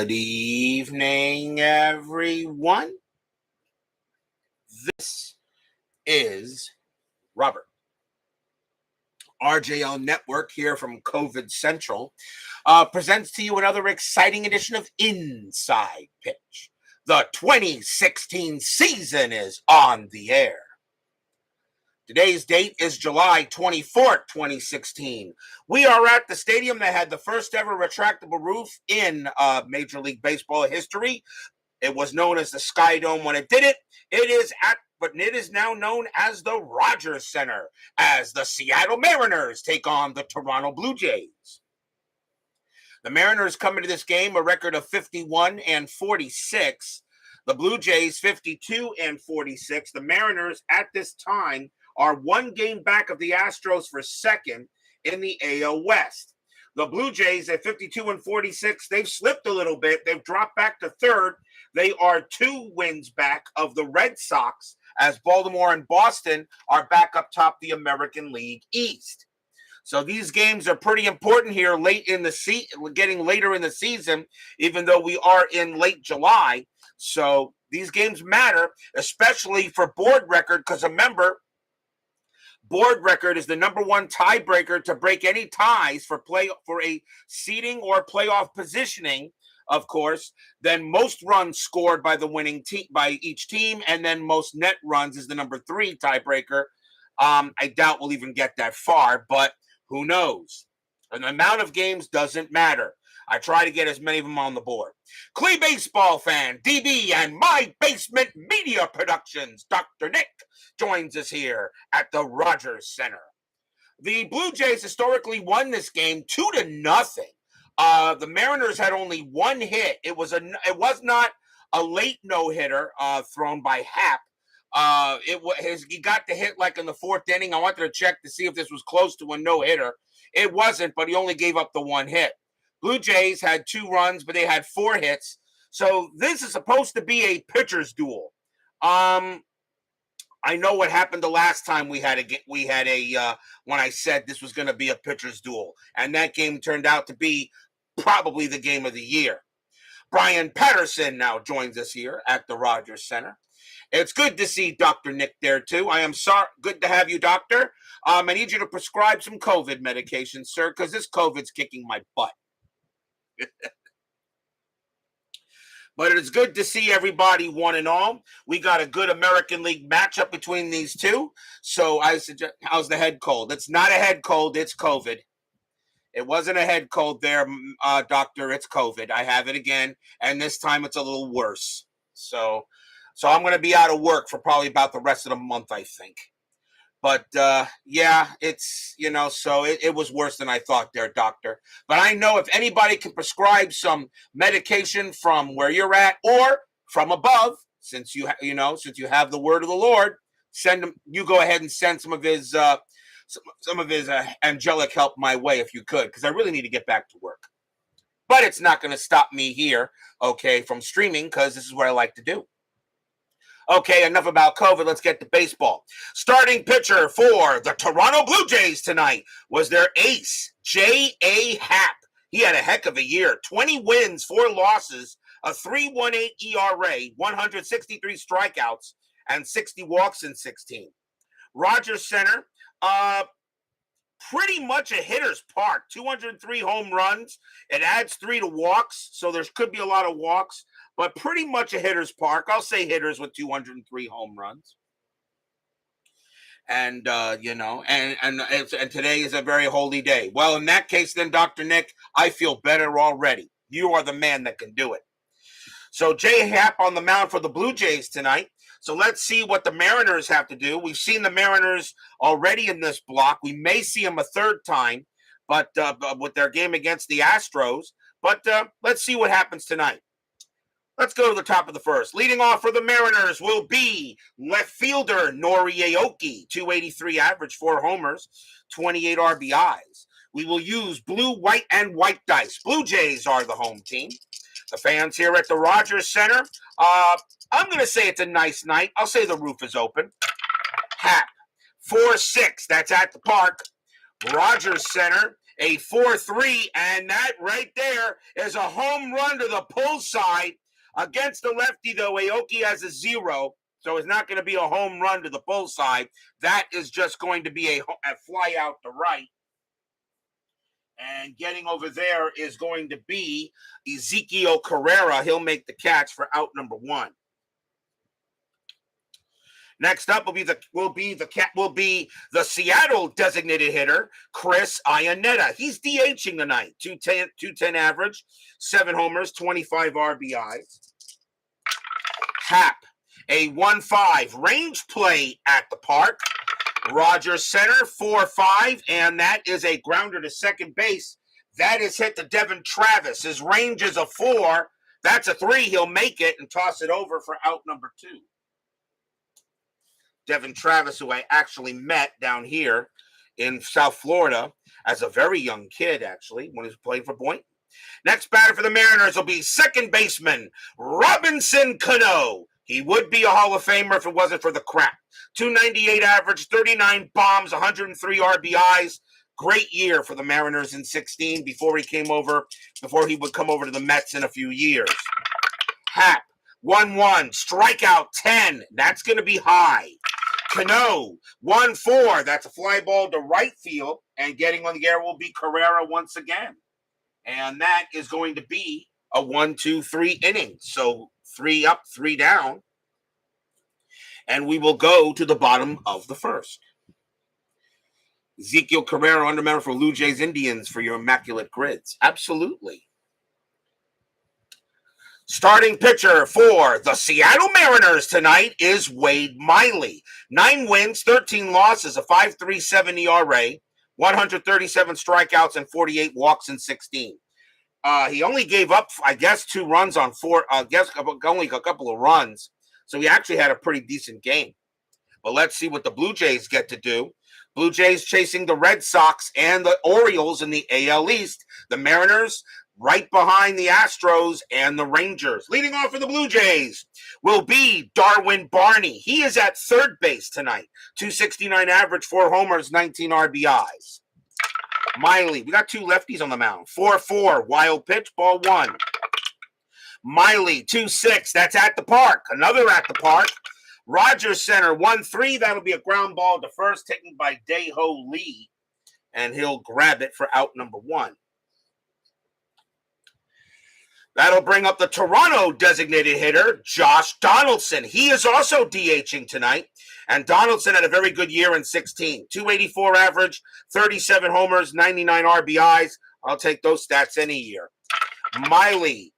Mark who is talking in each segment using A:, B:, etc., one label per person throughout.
A: Good evening, everyone. This is Robert. RJL Network here from COVID Central presents to you another exciting edition of Inside Pitch. The 2016 season is on the air. Today's date is July 24th, 2016. We are at the stadium that had the first ever retractable roof in Major League Baseball history. It was known as the Sky Dome when it did it. But it is now known as the Rogers Center, as the Seattle Mariners take on the Toronto Blue Jays. The Mariners come into this game a record of 51-46. The Blue Jays 52-46. The Mariners at this time are one game back of the Astros for second in the AL West. The Blue Jays at 52-46, they've slipped a little bit. They've dropped back to third. They are 2 wins back of the Red Sox, as Baltimore and Boston are back up top the American League East. So these games are pretty important here getting later in the season, even though we are in late July. So these games matter, especially for board record, because remember, board record is the number one tiebreaker to break any ties for a seeding or playoff positioning, of course. Then most runs scored by the winning team by each team, and then most net runs is the number 3 tiebreaker. I doubt we'll even get that far, but who knows? And the amount of games doesn't matter. I try to get as many of them on the board. Clee Baseball Fan, DB, and My Basement Media Productions, Dr. Nick, joins us here at the Rogers Center. The Blue Jays historically won this game 2-0. The Mariners had only one hit. It was not a late no-hitter thrown by Happ. He got the hit like in the 4th inning. I wanted to check to see if this was close to a no-hitter. It wasn't, but he only gave up the one hit. Blue Jays had 2 runs, but they had 4 hits. So this is supposed to be a pitcher's duel. I know what happened the last time we had when I said this was going to be a pitcher's duel, and that game turned out to be probably the game of the year. Brian Patterson now joins us here at the Rogers Center. It's good to see Dr. Nick there too. I am sorry. Good to have you, Doctor. I need you to prescribe some COVID medication, sir, because this COVID's kicking my butt. But it's good to see everybody one and all. We got a good American League matchup between these two. So I suggest, how's the head cold? It's not a head cold, it's COVID. It wasn't a head cold there, doctor. It's COVID. I have it again, and this time it's a little worse. So I'm going to be out of work for probably about the rest of the month, I think. But, yeah, it's, so it was worse than I thought there, doctor. But I know if anybody can prescribe some medication from where you're at or from above, since you have the word of the Lord, you go ahead and send some of his angelic help my way if you could, because I really need to get back to work. But it's not going to stop me here, okay, from streaming, because this is what I like to do. Okay, enough about COVID. Let's get to baseball. Starting pitcher for the Toronto Blue Jays tonight was their ace, J.A. Happ. He had a heck of a year. 20 wins, 4 losses, a 3.18 ERA, 163 strikeouts, and 60 walks in 16. Rogers Center, pretty much a hitter's park. 203 home runs. It adds 3 to walks, so there could be a lot of walks. But pretty much a hitter's park. I'll say hitters with 203 home runs. And, and today is a very holy day. Well, in that case, then, Dr. Nick, I feel better already. You are the man that can do it. So J. Happ on the mound for the Blue Jays tonight. So let's see what the Mariners have to do. We've seen the Mariners already in this block. We may see them a third time, but with their game against the Astros. But let's see what happens tonight. Let's go to the top of the first. Leading off for the Mariners will be left fielder Nori Aoki, 283 average, 4 homers, 28 RBIs. We will use blue, white, and white dice. Blue Jays are the home team. The fans here at the Rogers Center, I'm going to say it's a nice night. I'll say the roof is open. Happ, 4-6, that's at the park. Rogers Center a 4-3, and that right there is a home run to the pull side. Against the lefty, though, Aoki has a 0, so it's not going to be a home run to the pull side. That is just going to be a fly out to right. And getting over there is going to be Ezekiel Carrera. He'll make the catch for out number 1. Next up will be the Seattle designated hitter, Chris Iannetta. He's DHing tonight. 210 average, 7 homers, 25 RBIs. Happ, a 1-5 range play at the park. Rogers center, 4-5, and that is a grounder to second base. That is hit to Devin Travis. His range is a 4. That's a 3. He'll make it and toss it over for out number 2. Devin Travis, who I actually met down here in South Florida as a very young kid, actually, when he was playing for Boynton. Next batter for the Mariners will be second baseman Robinson Cano. He would be a Hall of Famer if it wasn't for the crap. 298 average, 39 bombs, 103 RBIs. Great year for the Mariners in 16 before he would come over to the Mets in a few years. Happ, 1-1, strikeout 10. That's going to be high. Cano, 1-4. That's a fly ball to right field. And getting on the air will be Carrera once again. And that is going to be a 1-2-3 inning. So 3 up, 3 down. And we will go to the bottom of the first. Ezekiel Carrera, under for Blue Jays Indians for your immaculate grids. Absolutely. Starting pitcher for the Seattle Mariners tonight is Wade Miley. 9 wins, 13 losses, a 5.37 ERA, 137 strikeouts, and 48 walks in 16. He only gave up, 2 runs on 4. Only a couple of runs. So he actually had a pretty decent game. But let's see what the Blue Jays get to do. Blue Jays chasing the Red Sox and the Orioles in the AL East. The Mariners right behind the Astros and the Rangers. Leading off for the Blue Jays will be Darwin Barney. He is at third base tonight. 269 average, 4 homers, 19 RBIs. Miley, we got 2 lefties on the mound. 4-4, wild pitch, ball 1. Miley, 2-6, that's at the park. Another at the park. Rogers center, 1-3, that'll be a ground ball to first, taken by Dae-Ho Lee. And he'll grab it for out number 1. That'll bring up the Toronto designated hitter, Josh Donaldson. He is also DHing tonight. And Donaldson had a very good year in 16. 284 average, 37 homers, 99 RBIs. I'll take those stats any year. Miley,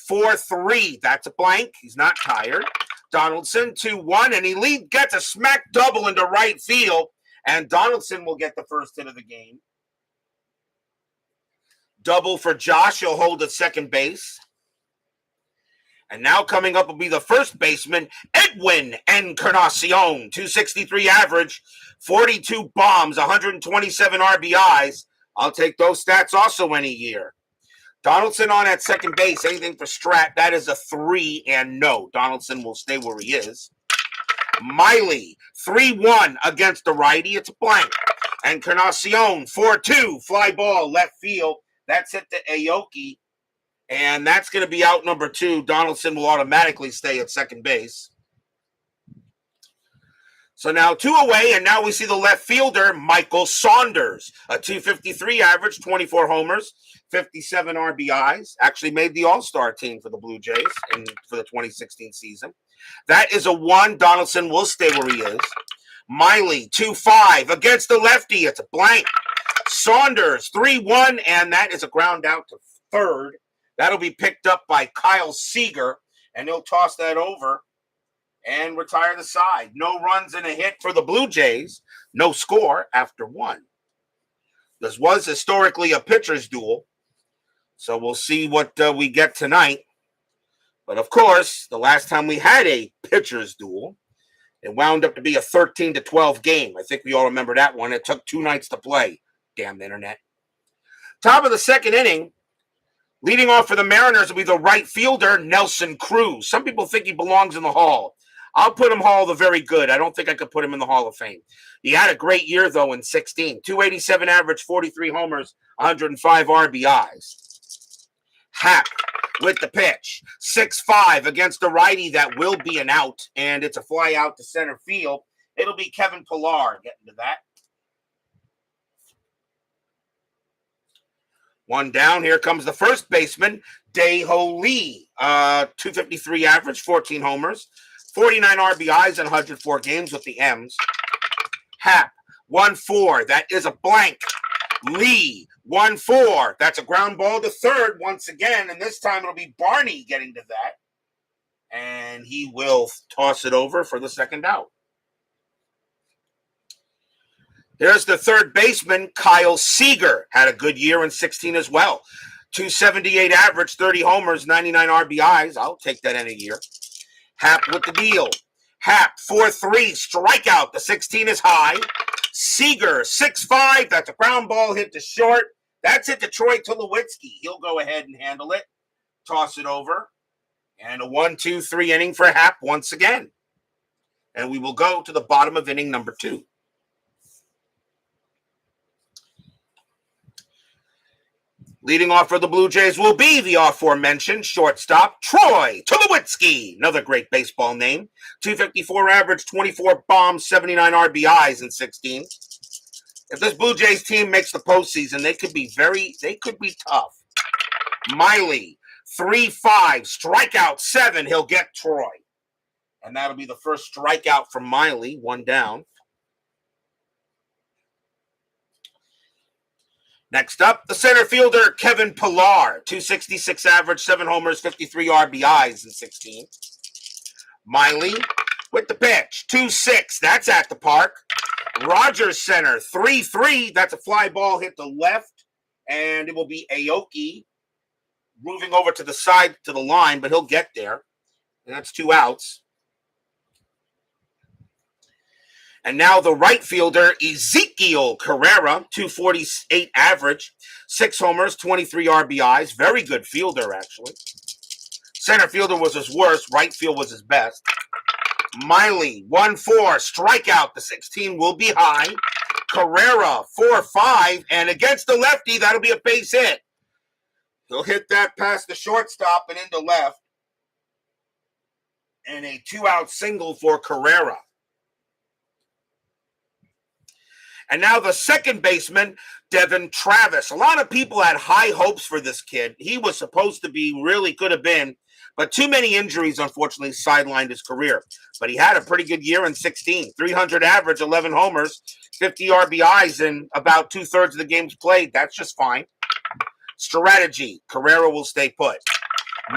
A: 4-3. That's a blank. He's not tired. Donaldson, 2-1. And he gets a smack double into right field. And Donaldson will get the first hit of the game. Double for Josh. He'll hold at second base. And now coming up will be the first baseman, Edwin Encarnacion. 263 average, 42 bombs, 127 RBIs. I'll take those stats also any year. Donaldson on at second base. Anything for Strat, that is a 3, and no. Donaldson will stay where he is. Miley, 3-1 against the righty. It's a blank. Encarnacion, 4-2, fly ball, left field. That's hit to Aoki. And that's going to be out number 2. Donaldson will automatically stay at second base. So now 2 away, and now we see the left fielder, Michael Saunders. A 253 average, 24 homers, 57 RBIs. Actually made the All-Star team for the Blue Jays for the 2016 season. That is a 1. Donaldson will stay where he is. Miley, 2-5 against the lefty. It's a blank. Saunders, 3-1, and that is a ground out to third. That'll be picked up by Kyle Seager, and he'll toss that over and retire the side. No runs and a hit for the Blue Jays. No score after 1. This was historically a pitcher's duel, so we'll see what we get tonight. But, of course, the last time we had a pitcher's duel, it wound up to be a 13-12 game. I think we all remember that one. It took 2 nights to play. Damn internet. Top of the second inning. Leading off for the Mariners will be the right fielder, Nelson Cruz. Some people think he belongs in the Hall. I'll put him Hall of the Very Good. I don't think I could put him in the Hall of Fame. He had a great year, though, in 16. 287 average, 43 homers, 105 RBIs. Happ with the pitch. 6-5 against a righty that will be an out, and it's a fly out to center field. It'll be Kevin Pillar getting to that. One down. Here comes the first baseman, Dae-Ho Lee. 253 average, 14 homers, 49 RBIs in 104 games with the M's. Happ, 1-4. That is a blank. Lee, 1-4. That's a ground ball to third once again, and this time it'll be Barney getting to that. And he will toss it over for the second out. Here's the third baseman, Kyle Seager. Had a good year in 16 as well. 278 average, 30 homers, 99 RBIs. I'll take that in a year. Happ with the deal. Happ, 4-3, strikeout. The 16 is high. Seager, 6-5. That's a ground ball hit to short. That's it to Troy Tulowitzki. He'll go ahead and handle it. Toss it over. And a 1-2-3 inning for Happ once again. And we will go to the bottom of inning number 2. Leading off for the Blue Jays will be the aforementioned shortstop, Troy Tulowitzki. Another great baseball name. 254 average, 24 bombs, 79 RBIs in 16. If this Blue Jays team makes the postseason, they could be tough. Miley, 3-5, strikeout 7. He'll get Troy. And that'll be the first strikeout from Miley, one down. Next up, the center fielder, Kevin Pillar. 266 average, 7 homers, 53 RBIs in 16. Miley with the pitch. 2-6, that's at the park. Rogers center, 3-3. That's a fly ball hit to left. And it will be Aoki moving over to the side to the line, but he'll get there. And that's 2 outs. And now the right fielder, Ezekiel Carrera, 248 average, 6 homers, 23 RBIs. Very good fielder, actually. Center fielder was his worst. Right field was his best. Miley, 1-4, strikeout. The 16 will be high. Carrera, 4-5. And against the lefty, that'll be a base hit. He'll hit that past the shortstop and into left. And a 2-out single for Carrera. And now the second baseman, Devin Travis. A lot of people had high hopes for this kid. He was supposed to be, really could have been, but too many injuries, unfortunately, sidelined his career. But he had a pretty good year in 16. 300 average, 11 homers, 50 RBIs in about 2/3 of the games played. That's just fine. Strategy, Carrera will stay put.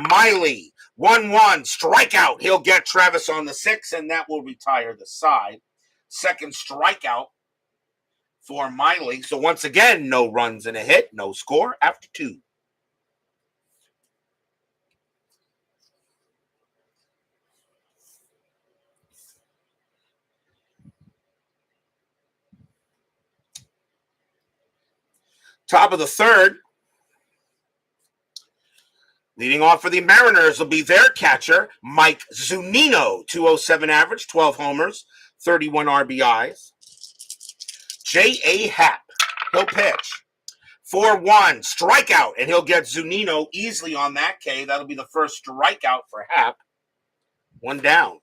A: Miley, 1-1, strikeout. He'll get Travis on the 6, and that will retire the side. Second strikeout for Miley. So once again, no runs and a hit, no score after 2. Top of the third. Leading off for the Mariners will be their catcher, Mike Zunino. 207 average, 12 homers, 31 RBIs. J.A. Happ, he'll pitch. 4-1, strikeout, and he'll get Zunino easily on that K. That'll be the first strikeout for Happ. One down.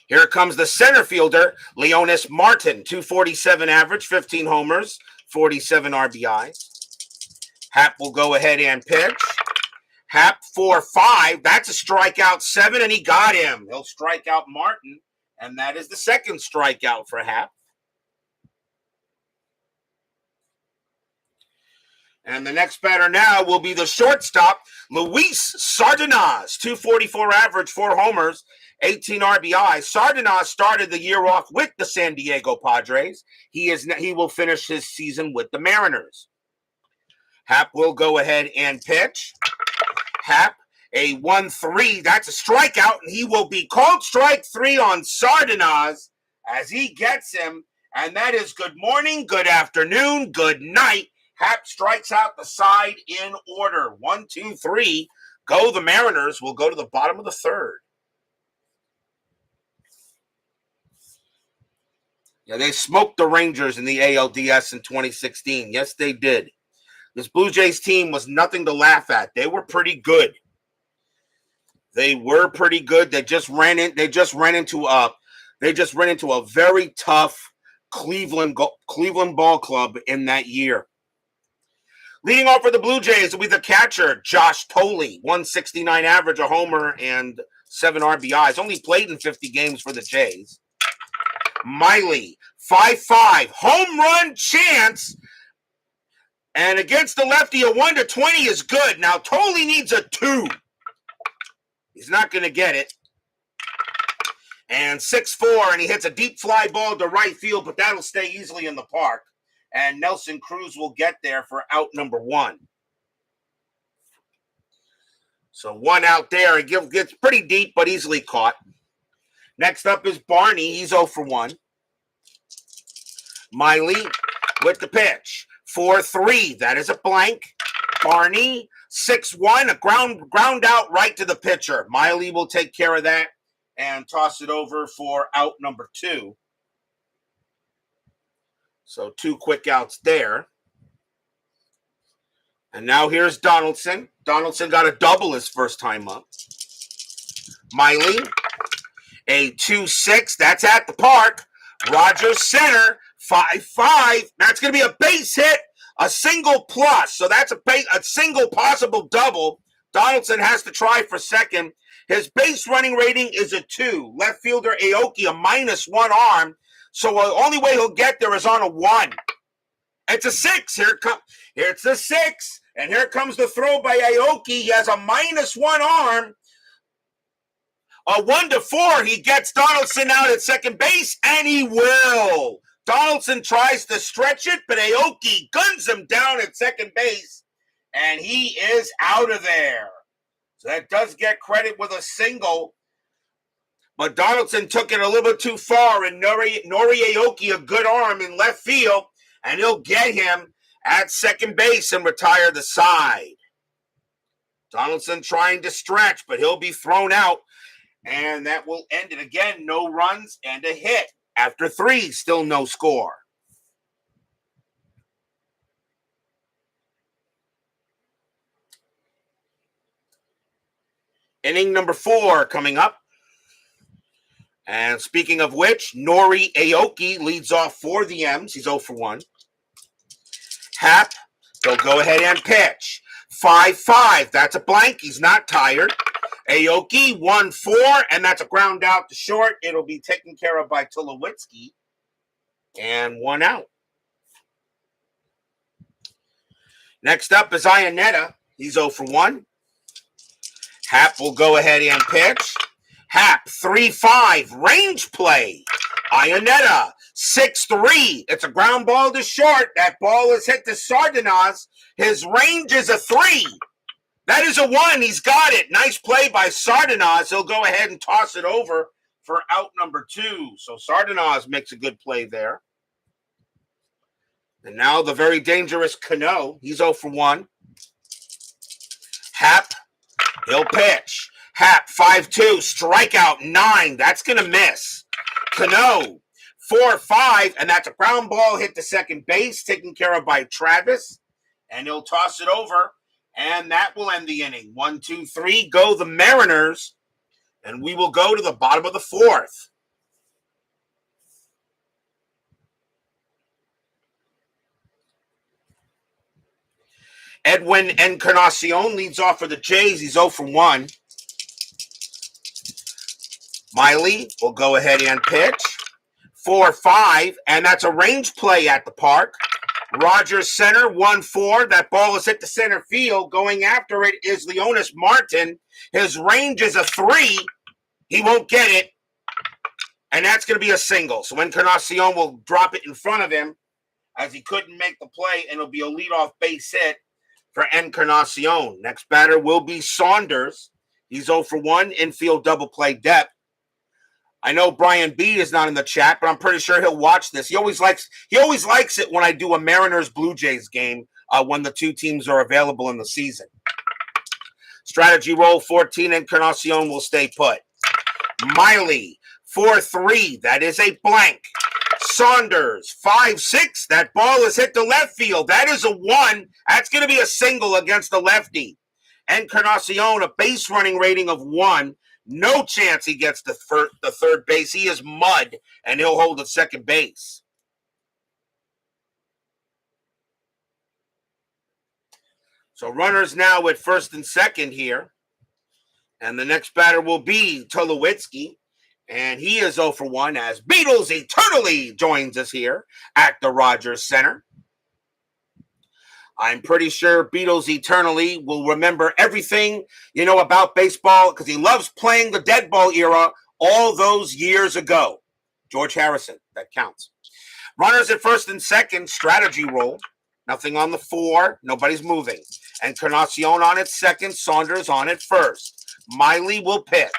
A: Here comes the center fielder, Leonis Martin. 247 average, 15 homers, 47 RBIs. Happ will go ahead and pitch. Happ, 4-5. That's a strikeout 7, and he got him. He'll strike out Martin. And that is the second strikeout for Happ. And the next batter now will be the shortstop, Luis Sardinas. 244 average, 4 homers, 18 RBIs. Sardinas started the year off with the San Diego Padres. He will finish his season with the Mariners. Happ will go ahead and pitch. Happ, a 1-3. That's a strikeout, and he will be called strike 3 on Sardinas as he gets him. And that is good morning, good afternoon, good night. Happ strikes out the side in order. 1, 2, 3. Go the Mariners. We'll go to the bottom of the third. Yeah, they smoked the Rangers in the ALDS in 2016. Yes, they did. This Blue Jays team was nothing to laugh at. They were pretty good. They just ran into a very tough Cleveland ball club in that year. Leading off for the Blue Jays will be the catcher, Josh Thole, 169 average, a homer, and 7 RBIs. Only played in 50 games for the Jays. Miley, 5-5, home run chance. And against the lefty, a 1-20 is good. Now, Thole needs a 2. He's not going to get it. And 6-4, and he hits a deep fly ball to right field, but that'll stay easily in the park. And Nelson Cruz will get there for out number 1. So 1 out there. It gets pretty deep, but easily caught. Next up is Barney. He's 0 for 1. Miley with the pitch. 4-3. That is a blank. Barney, 6-1. A ground out right to the pitcher. Miley will take care of that and toss it over for out number 2. So 2 quick outs there. And now here's Donaldson. Donaldson got a double his first time up. Miley, a 2-6. That's at the park. Rogers center, 5-5. That's going to be a base hit, a single plus. So that's a single possible double. Donaldson has to try for second. His base running rating is a 2. Left fielder Aoki, a -1 arm. So the only way he'll get there is on a 1. It's a 6. It's a 6. And here comes the throw by Aoki. He has a -1 arm. A 1-4. He gets Donaldson out at second base, and he will. Donaldson tries to stretch it, but Aoki guns him down at second base, and he is out of there. So that does get credit with a single. But Donaldson took it a little bit too far, and Nori Aoki, a good arm in left field, and he'll get him at second base and retire the side. Donaldson trying to stretch, but he'll be thrown out, and that will end it again. No runs and a hit. After 3, still no score. Inning number 4 coming up. And speaking of which, Nori Aoki leads off for the M's. He's 0 for 1. Happ, he'll go ahead and pitch. 5-5. That's a blank. He's not tired. Aoki, 1-4, and that's a ground out to short. It'll be taken care of by Tulowitzki. And 1 out. Next up is Iannetta. He's 0 for 1. Happ will go ahead and pitch. Happ, 3-5, range play. Iannetta, 6-3. It's a ground ball to short. That ball is hit to Sardinas. His range is a 3. That is a 1. He's got it. Nice play by Sardinas. He'll go ahead and toss it over for out number 2. So Sardinas makes a good play there. And now the very dangerous Cano. He's 0 for 1. Happ, he'll pitch. Happ, 5-2, strikeout 9. That's going to miss. Cano, 4-5, and that's a ground ball hit to second base, taken care of by Travis. And he'll toss it over, and that will end the inning. 1, 2, 3, go the Mariners. And we will go to the bottom of the 4th. Edwin Encarnacion leads off for the Jays. He's 0 for 1. Miley will go ahead and pitch. 4-5, and that's a range play at the park. Rogers center, 1-4. That ball is hit to center field. Going after it is Leonis Martin. His range is a 3. He won't get it, and that's going to be a single. So Encarnacion will drop it in front of him as he couldn't make the play, and it'll be a leadoff base hit for Encarnacion. Next batter will be Saunders. He's 0 for 1, infield double play depth. I know Brian B is not in the chat, but I'm pretty sure he'll watch this. He always likes it when I do a Mariners Blue Jays game when the 2 teams are available in the season. Strategy roll 14, Encarnacion will stay put. Miley 4-3, that is a blank. Saunders 5-6, that ball is hit to left field. That is a 1. That's going to be a single against the lefty. Encarnacion, a base running rating of 1. No chance he gets the third base. He is mud, and he'll hold at second base. So runners now at first and second here. And the next batter will be Tulowitzki. And he is 0 for 1 as Beatles Eternally joins us here at the Rogers Center. I'm pretty sure Beatles Eternally will remember everything, about baseball because he loves playing the dead ball era all those years ago. George Harrison, that counts. Runners at first and second, strategy roll. Nothing on the 4. Nobody's moving. Encarnacion on at second. Saunders on at first. Miley will pitch.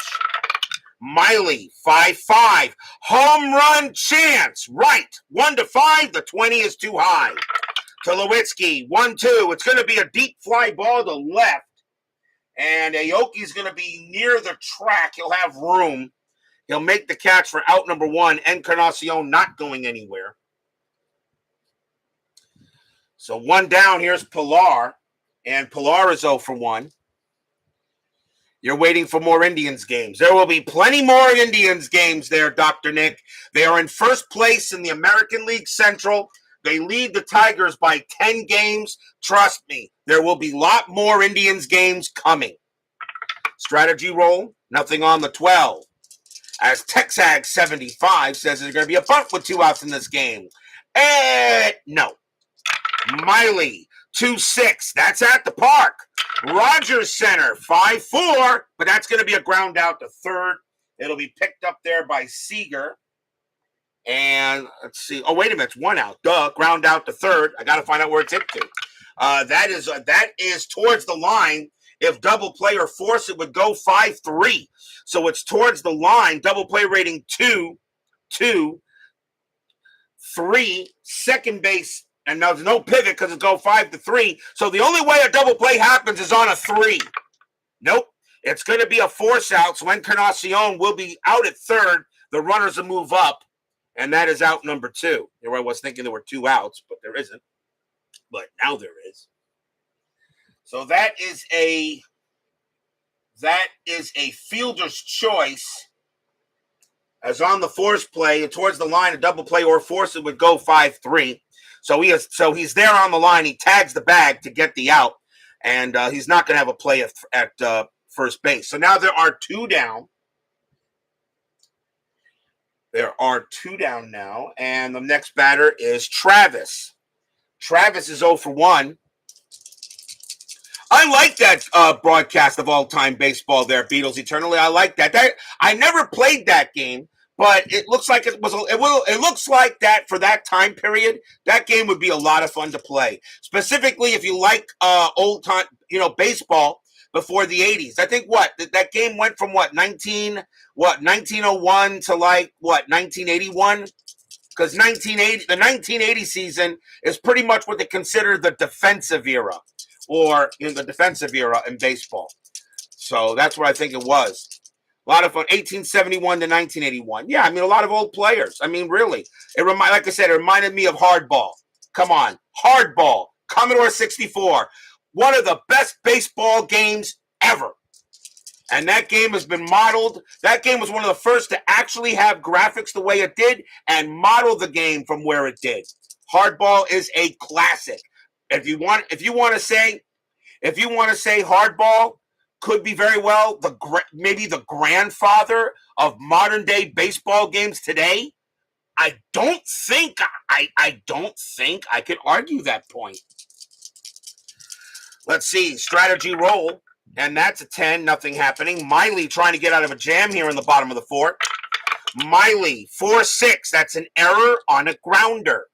A: Miley, 5-5. Home run chance. Right. 1-5. The 20 is too high. Tulowitzki, 1-2. It's going to be a deep fly ball to left. And Aoki's going to be near the track. He'll have room. He'll make the catch for out number 1. Encarnacion not going anywhere. So 1 down. Here's Pilar. And Pilar is 0 for 1. You're waiting for more Indians games. There will be plenty more Indians games there, Dr. Nick. They are in first place in the American League Central. They lead the Tigers by 10 games. Trust me, there will be a lot more Indians games coming. Strategy roll, nothing on the 12. As Texag 75 says there's going to be a bunt with 2 outs in this game. No. Miley, 2-6. That's at the park. Rogers Center, 5-4. But that's going to be a ground out to third. It'll be picked up there by Seager. And let's see. Oh, wait a minute. It's 1 out. Duh. Ground out to third. I got to find out where it's hit to. That is towards the line. If double play or force, it would go 5-3. So it's towards the line. Double play rating 2, 3. Second base. And now there's no pivot because it go 5-3. So the only way a double play happens is on a 3. Nope. It's going to be a force out. So Encarnacion will be out at third. The runners will move up. And that is out number 2. Here I was thinking there were 2 outs, but there isn't. But now there is. So that is a fielder's choice. As on the force play, towards the line, a double play or force, it would go 5-3. So he's there on the line. He tags the bag to get the out, and he's not going to have a play at first base. So now there are 2 down. There are 2 down now, and the next batter is Travis. Travis is 0 for 1. I like that broadcast of all-time baseball there, Beatles Eternally. I like that. I never played that game, but it looks like it looks like that for that time period. That game would be a lot of fun to play, specifically if you like old-time, baseball before the 80s. I think that game went from 1901 to 1981? Because the 1980 season is pretty much what they consider the defensive era, or the defensive era in baseball. So that's what I think it was. A lot of fun. 1871 to 1981. Yeah, a lot of old players. Really. Like I said, it reminded me of Hardball. Come on. Hardball. Commodore 64. One of the best baseball games ever. And that game has been modeled. That game was one of the first to actually have graphics the way it did and model the game from where it did. Hardball is a classic. If you want to say Hardball could be very well maybe the grandfather of modern day baseball games today, I don't think I could argue that point. Let's see, strategy roll, and that's a 10, nothing happening. Miley trying to get out of a jam here in the bottom of the 4th. Miley, 4-6, that's an error on a grounder.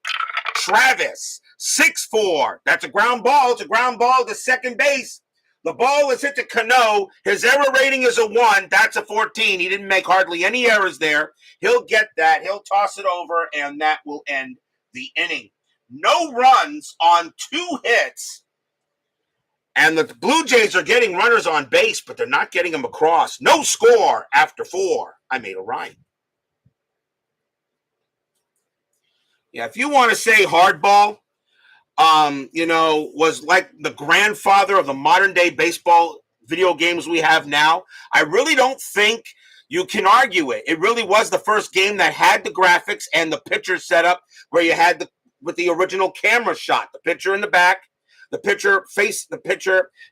A: Travis, 6-4, that's a ground ball. It's a ground ball to second base. The ball is hit to Cano. His error rating is a 1. That's a 14. He didn't make hardly any errors there. He'll get that. He'll toss it over, and that will end the inning. No runs on 2 hits And the Blue Jays are getting runners on base, but they're not getting them across. No score after 4. I made a rhyme. Yeah, if you want to say hardball, was like the grandfather of the modern day baseball video games we have now, I really don't think you can argue it. It really was the first game that had the graphics and the pitcher setup where you had with the original camera shot, the pitcher in the back, the pitcher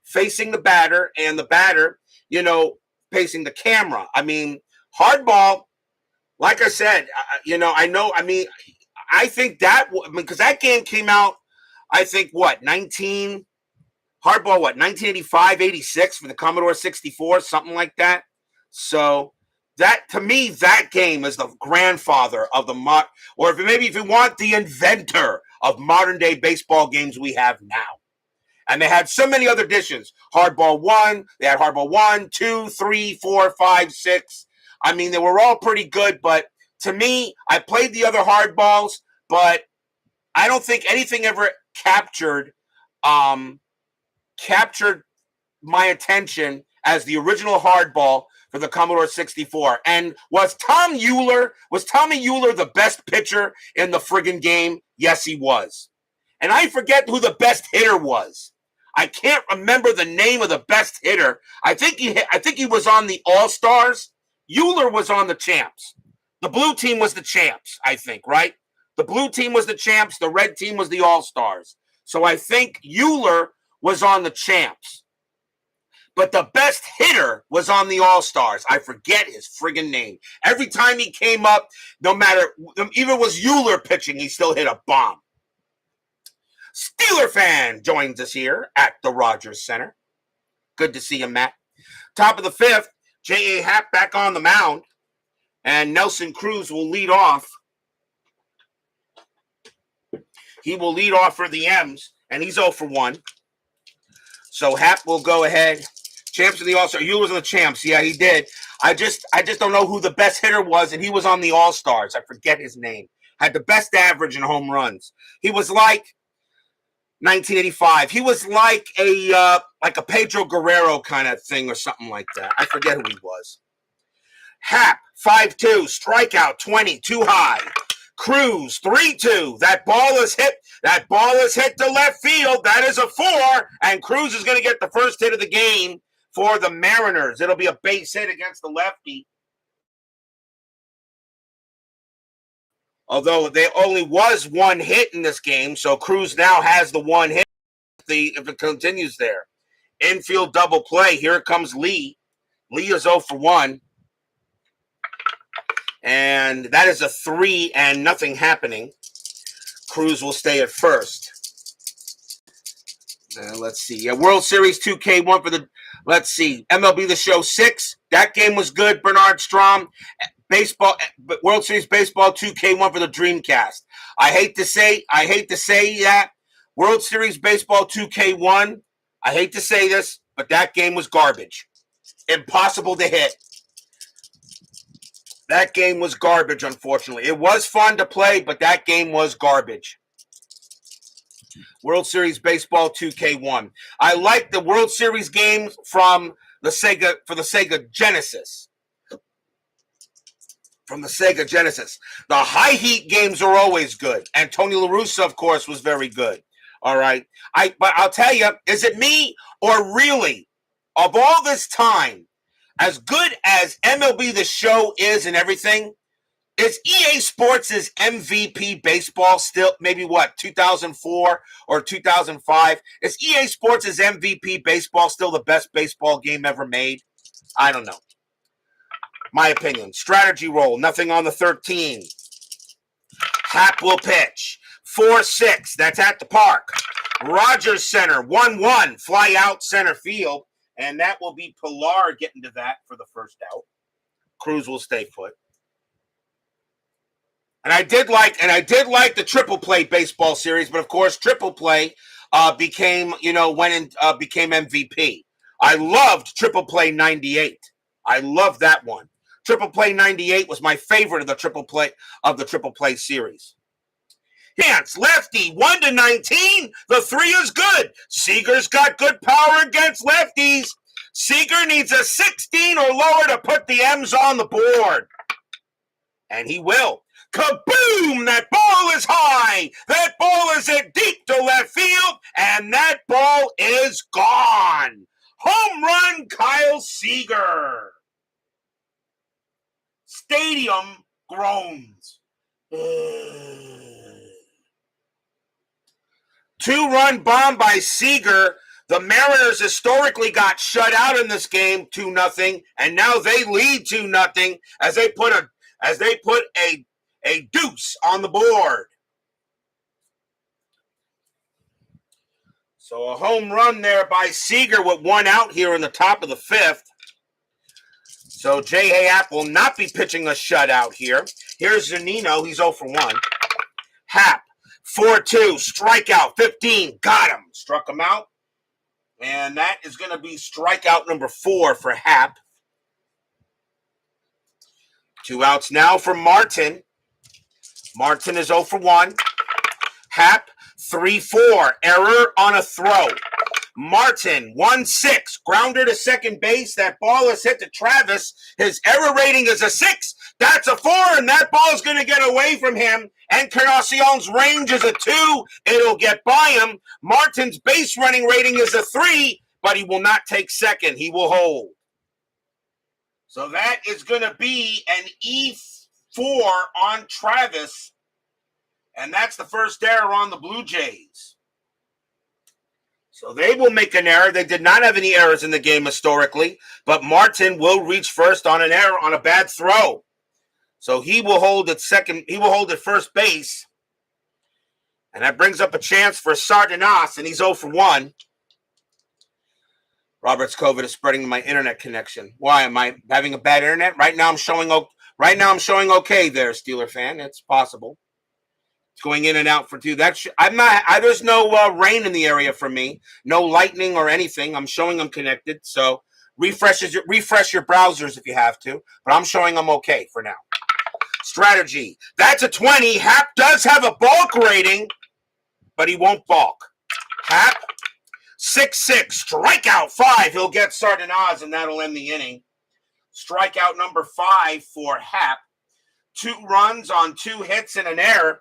A: facing the batter, and the batter, facing the camera. I mean, hardball, like I said, I think that, because that game came out, I think, 1985, 86 for the Commodore 64, something like that. So that, to me, that game is the grandfather of or if you want, the inventor of modern day baseball games we have now. And they had so many other editions. Hardball 1, they had Hardball 1, 2, 3, 4, 5, 6. I mean, they were all pretty good, but to me, I played the other hardballs, but I don't think anything ever captured my attention as the original hardball for the Commodore 64. And was Tommy Euler the best pitcher in the friggin' game? Yes, he was. And I forget who the best hitter was. I can't remember the name of the best hitter. I think he was on the All-Stars. Euler was on the Champs. The blue team was the Champs, I think, right? The blue team was the Champs. The red team was the All-Stars. So I think Euler was on the Champs. But the best hitter was on the All-Stars. I forget his friggin' name. Every time he came up, no matter, even it was Euler pitching, he still hit a bomb. Steeler fan joins us here at the Rogers Center. Good to see you, Matt. Top of the 5th, J.A. Happ back on the mound, and Nelson Cruz will lead off. He will lead off for the M's, and he's 0 for 1. So Happ will go ahead. Champs of the All-Star. You was on the Champs. Yeah, he did. I just don't know who the best hitter was, and he was on the All-Stars. I forget his name. Had the best average in home runs. He was like 1985. He was like a Pedro Guerrero kind of thing or something like that. I forget who he was. Happ, 5-2, strikeout 20, too high. Cruz, 3-2. That ball is hit to left field. That is a 4, and Cruz is going to get the first hit of the game for the Mariners. It'll be a base hit against the lefty. Although there only was one hit in this game, so Cruz now has the one hit if it continues there. Infield double play. Here comes Lee. Lee is 0 for 1. And that is a 3 and nothing happening. Cruz will stay at first. Let's see. Yeah, World Series 2K1 for the, let's see, MLB The Show 6. That game was good. Bernard Strom. Baseball, World Series Baseball 2K1 for the Dreamcast. I hate to say that. World Series Baseball 2K1, I hate to say this, but that game was garbage. Impossible to hit. That game was garbage, unfortunately. It was fun to play, but that game was garbage. World Series Baseball 2K1. I like the World Series games from the Sega Genesis. From the Sega Genesis. The high heat games are always good. And Tony La Russa, of course, was very good. All right. But I'll tell you, is it me or really, of all this time, as good as MLB The Show is and everything, is EA Sports' MVP baseball still, maybe 2004 or 2005? Is EA Sports' MVP baseball still the best baseball game ever made? I don't know. My opinion. Strategy roll. Nothing on the 13. Happ will pitch. 4-6. That's at the park. Rogers Center. 1-1. Fly out center field. And that will be Pilar getting to that for the first out. Cruz will stay put. And I did like the triple play baseball series, but of course triple play became MVP. I loved triple play 98. I loved that one. Triple play 98 was my favorite of the triple play series. Hance, lefty, 1-19. The 3 is good. Seager's got good power against lefties. Seager needs a 16 or lower to put the M's on the board. And he will. Kaboom! That ball is high. That ball is hit deep to left field. And that ball is gone. Home run, Kyle Seager. Stadium groans. 2-run bomb by Seager. The Mariners historically got shut out in this game 2-0, and now they lead 2-0 as they put a deuce on the board. So a home run there by Seager with 1 out here in the top of the 5th. So J.A. Happ will not be pitching a shutout here. Here's Zunino. He's 0 for 1. Happ, 4-2, strikeout, 15. Got him. Struck him out. And that is going to be strikeout number 4 for Happ. 2 outs now for Martin. Martin is 0 for 1. Happ, 3-4, error on a throw. Martin, 1-6, grounder to second base. That ball is hit to Travis. His error rating is a 6. That's a 4, and that ball is going to get away from him. Encarnacion's range is a 2. It'll get by him. Martin's base running rating is a 3, but he will not take second. He will hold. So that is going to be an E4 on Travis, and that's the first error on the Blue Jays. So they will make an error. They did not have any errors in the game historically, but Martin will reach first on an error on a bad throw. So he will hold at second. He will hold at first base, and that brings up a chance for Sardinas, and he's 0 for 1. Robert's COVID is spreading my internet connection. Why am I having a bad internet? Right now I'm showing okay there, Steeler fan. It's possible. It's going in and out for 2. There's no rain in the area for me. No lightning or anything. I'm showing I'm connected. So refresh your browsers if you have to. But I'm showing I'm okay for now. Strategy. That's a 20. Happ does have a balk rating, but he won't balk. Happ, 6-6, strikeout 5. He'll get Sardinas, and that'll end the inning. Strikeout number 5 for Happ. 2 runs on 2 hits and an error.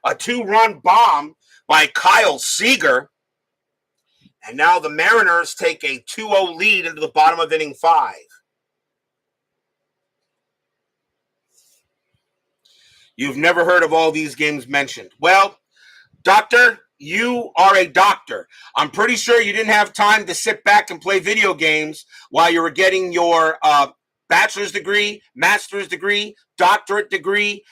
A: A 2-run bomb by Kyle Seager. And now the Mariners take a 2-0 lead into the bottom of inning 5. You've never heard of all these games mentioned. Well, Doctor, you are a doctor. I'm pretty sure you didn't have time to sit back and play video games while you were getting your bachelor's degree, master's degree, doctorate degree,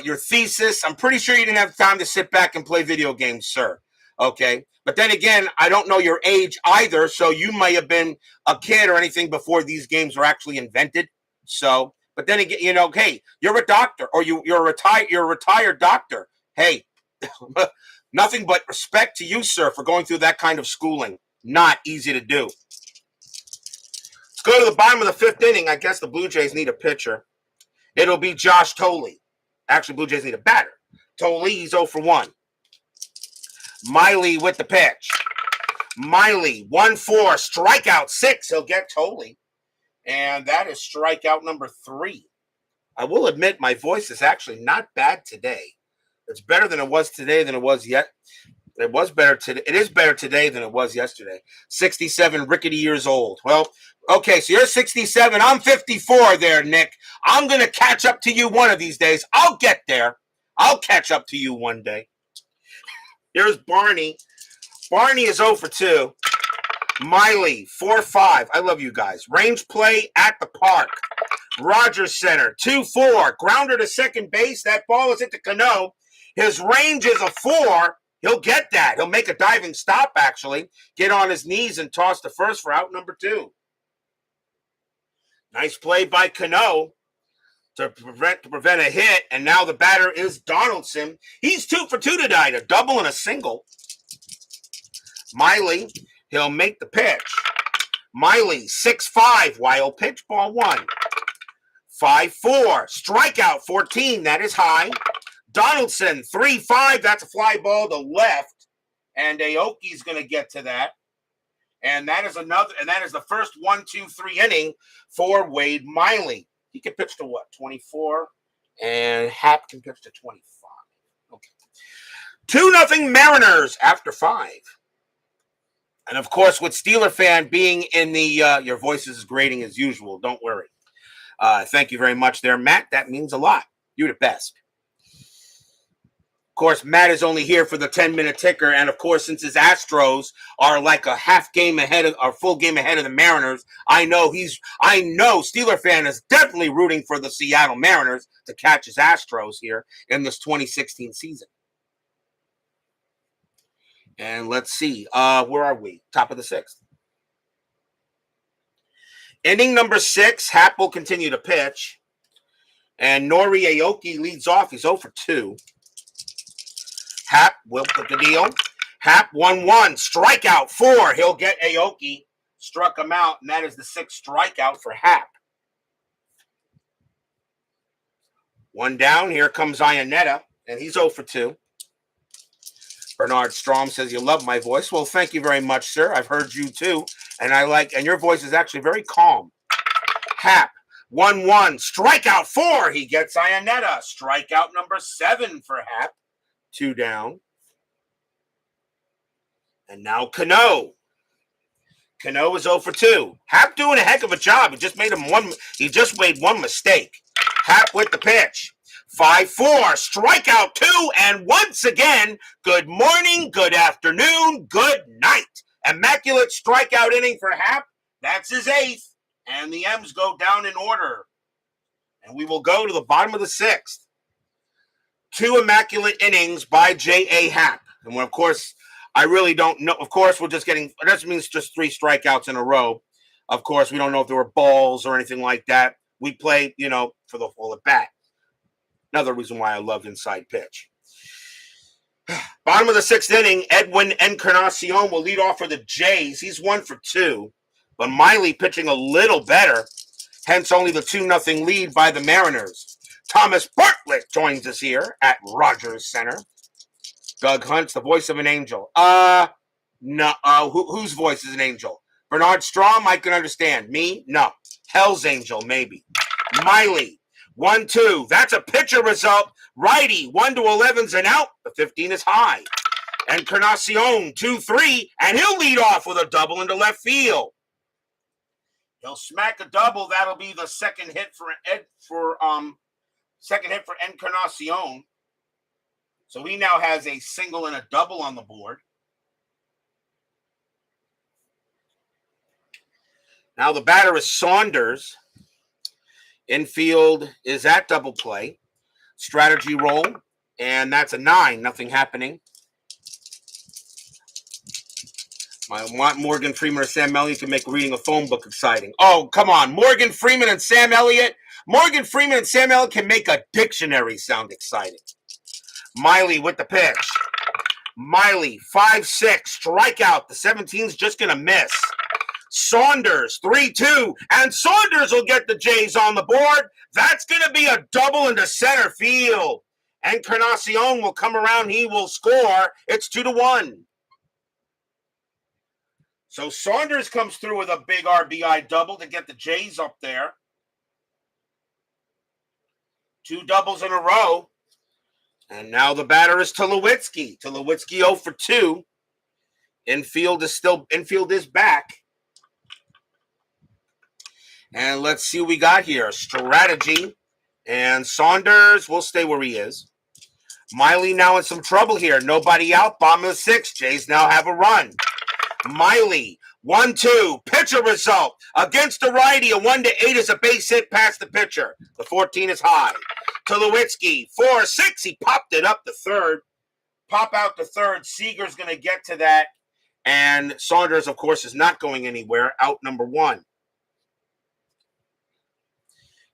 A: your thesis. I'm pretty sure you didn't have time to sit back and play video games, sir. Okay? But then again, I don't know your age either, so you might have been a kid or anything before these games were actually invented. So, but then again, hey, you're a doctor, or you're a retired doctor. Hey, nothing but respect to you, sir, for going through that kind of schooling. Not easy to do. Let's go to the bottom of the 5th inning. I guess the Blue Jays need a pitcher. It'll be Josh Thole. Actually, Blue Jays need a batter. Thole, he's 0 for 1. Miley with the pitch. Miley, 1-4, strikeout 6. He'll get Thole. And that is strikeout number 3. I will admit my voice is actually not bad today. It's better than it was today than it was yet. It was better today. It is better today than it was yesterday. 67 rickety years old. Well, okay, so you're 67. I'm 54 there, Nick. I'm going to catch up to you one of these days. I'll get there. I'll catch up to you one day. Here's Barney. Barney is 0 for 2. Miley, 4-5. I love you guys. Range play at the park. Rogers Center, 2-4. Grounder to second base. That ball is hit to Cano. His range is a 4. He'll get that. He'll make a diving stop, actually. Get on his knees and toss to first for out number 2. Nice play by Cano to prevent a hit. And now the batter is Donaldson. He's 2 for 2 tonight. A double and a single. Miley, he'll make the pitch. Miley, 6-5. Wild pitch, ball 1. 5-4. Strikeout 14. That is high. Donaldson, 3-5. That's a fly ball to left. And Aoki's going to get to that. And that is the first 1-2-3 inning for Wade Miley. He can pitch to what? 24. And Happ can pitch to 25. Okay. 2-0 Mariners after 5. And of course, with Steeler fan being in the your voice is grating as usual. Don't worry. Thank you very much there, Matt. That means a lot. You're the best. Of course, Matt is only here for the 10-minute ticker. And of course, since his Astros are like a full game ahead of the Mariners, I know Steeler fan is definitely rooting for the Seattle Mariners to catch his Astros here in this 2016 season. And let's see, where are we? Top of the 6th. Inning number 6, Happ will continue to pitch. And Nori Aoki leads off. He's 0 for 2. Happ will put the deal. Happ 1-1. Strikeout 4. He'll get Aoki. Struck him out, and that is the 6th strikeout for Happ. 1 down. Here comes Iannetta, and he's 0 for 2. Bernard Strom says, you love my voice. Well, thank you very much, sir. I've heard you too. And your voice is actually very calm. Happ, 1-1. Strikeout 4. He gets Iannetta. Strikeout number 7 for Happ. 2 down. And now Cano. Cano is 0 for 2. Happ doing a heck of a job. He just made one mistake. Happ with the pitch. 5-4, strikeout 2, and once again, good morning, good afternoon, good night. Immaculate strikeout inning for Happ. That's his 8th, and the M's go down in order. And we will go to the bottom of the 6th. 2 immaculate innings by J.A. Happ. And of course, I really don't know. Of course, that means just 3 strikeouts in a row. Of course, we don't know if there were balls or anything like that. We play, for the full at bat. Another reason why I love inside pitch. Bottom of the 6th inning, Edwin Encarnacion will lead off for the Jays. He's 1 for 2. But Miley pitching a little better. Hence only the 2-0 lead by the Mariners. Thomas Bartlett joins us here at Rogers Center. Doug Hunt's the voice of an angel. No. Whose voice is an angel? Bernard Strom, I can understand. Me? No. Hell's Angel, maybe. Miley. 1-2. That's a pitcher result. Righty, 1-11's an out. The 15 is high. Encarnacion, 2-3, and he'll lead off with a double into left field. He'll smack a double. That'll be the second hit for Encarnacion. So he now has a single and a double on the board. Now the batter is Saunders. Infield is at double play. Strategy roll, and that's a 9. Nothing happening. I want Morgan Freeman or Sam Elliott to make reading a phone book exciting. Oh, come on. Morgan Freeman and Sam Elliott. Morgan Freeman and Sam Elliott can make a dictionary sound exciting. Miley with the pitch. Miley, 5-6, strikeout. The 17's just going to miss. Saunders, 3-2, and Saunders will get the Jays on the board. That's going to be a double into center field. Encarnacion will come around. He will score. It's 2-1. So Saunders comes through with a big RBI double to get the Jays up there. 2 doubles in a row. And now the batter is Tulowitzki. Tulowitzki 0 for 2. Infield is back. And let's see what we got here. Strategy. And Saunders will stay where he is. Miley now in some trouble here. Nobody out. Bottom of the 6th. Jays now have a run. Miley, 1-2. Pitcher result. Against the righty, a 1-8 is a base hit past the pitcher. The 14 is high. Tulowitzki, 4-6. He popped it up the third. Pop out the third. Seager's going to get to that. And Saunders, of course, is not going anywhere. Out number 1.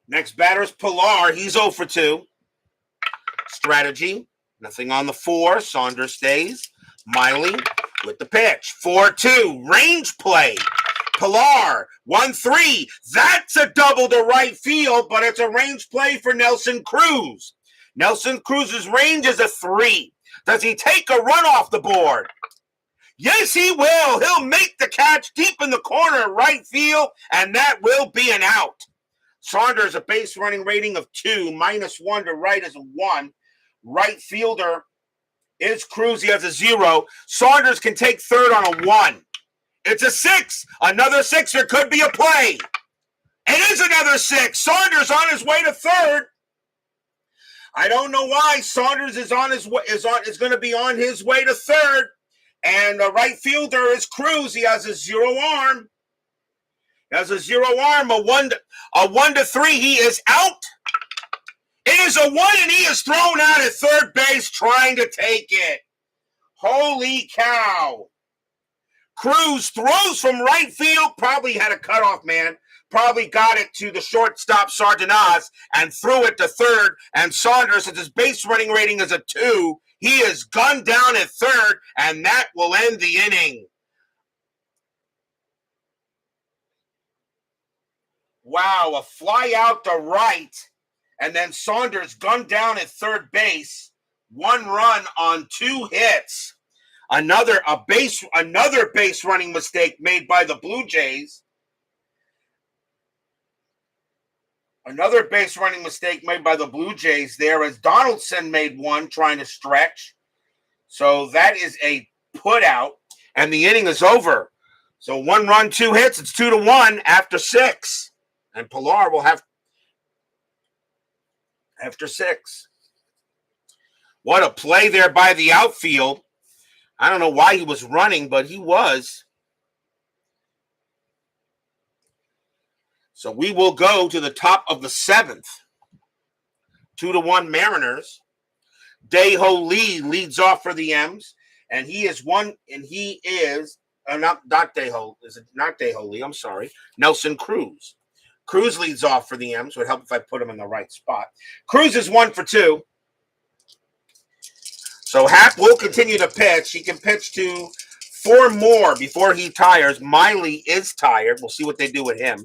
A: Next batter is Pilar. He's 0 for 2. Strategy. Nothing on the 4. Saunders stays. Miley with the pitch. 4-2. Range play. Pilar. 1-3. That's a double to right field, but it's a range play for Nelson Cruz. Nelson Cruz's range is a 3. Does he take a run off the board? Yes, he will. He'll make the catch deep in the corner right field, and that will be an out. Saunders, a base running rating of 2, -1 to right is a 1. Right fielder is Cruz. He has a 0. Saunders can take third on a 1. It's a 6. Another 6er could be a play. It is another 6. Saunders on his way to third. I don't know why Saunders is going to be on his way to third. And the right fielder is Cruz. He has a 0 arm. He has a 0 arm. A 1 to 3. He is out. It is a 1, and he is thrown out at third base trying to take it. Holy cow. Cruz throws from right field. Probably had a cutoff man. Probably got it to the shortstop, Sardinas, and threw it to third. And Saunders, since his base running rating is a 2, he is gunned down at third, and that will end the inning. Wow, a fly out to right, and then Saunders gunned down at third base. 1 run on 2 hits. Another base running mistake made by the Blue Jays. Another base running mistake made by the Blue Jays there as Donaldson made 1 trying to stretch. So that is a put out, and the inning is over. So 1 run, 2 hits. It's 2-1 after 6. And Pilar will have after 6. What a play there by the outfield. I don't know why he was running, but he was. So we will go to the top of the 7th. 2-1 Mariners. Dae-Ho Lee leads off for the M's, and he is not Dae-Ho. Is it not Dae-Ho Lee? I'm sorry. Nelson Cruz. Cruz leads off for the M's. Would help if I put him in the right spot. Cruz is 1 for 2. So Happ will continue to pitch. He can pitch to 4 more before he tires. Miley is tired. We'll see what they do with him.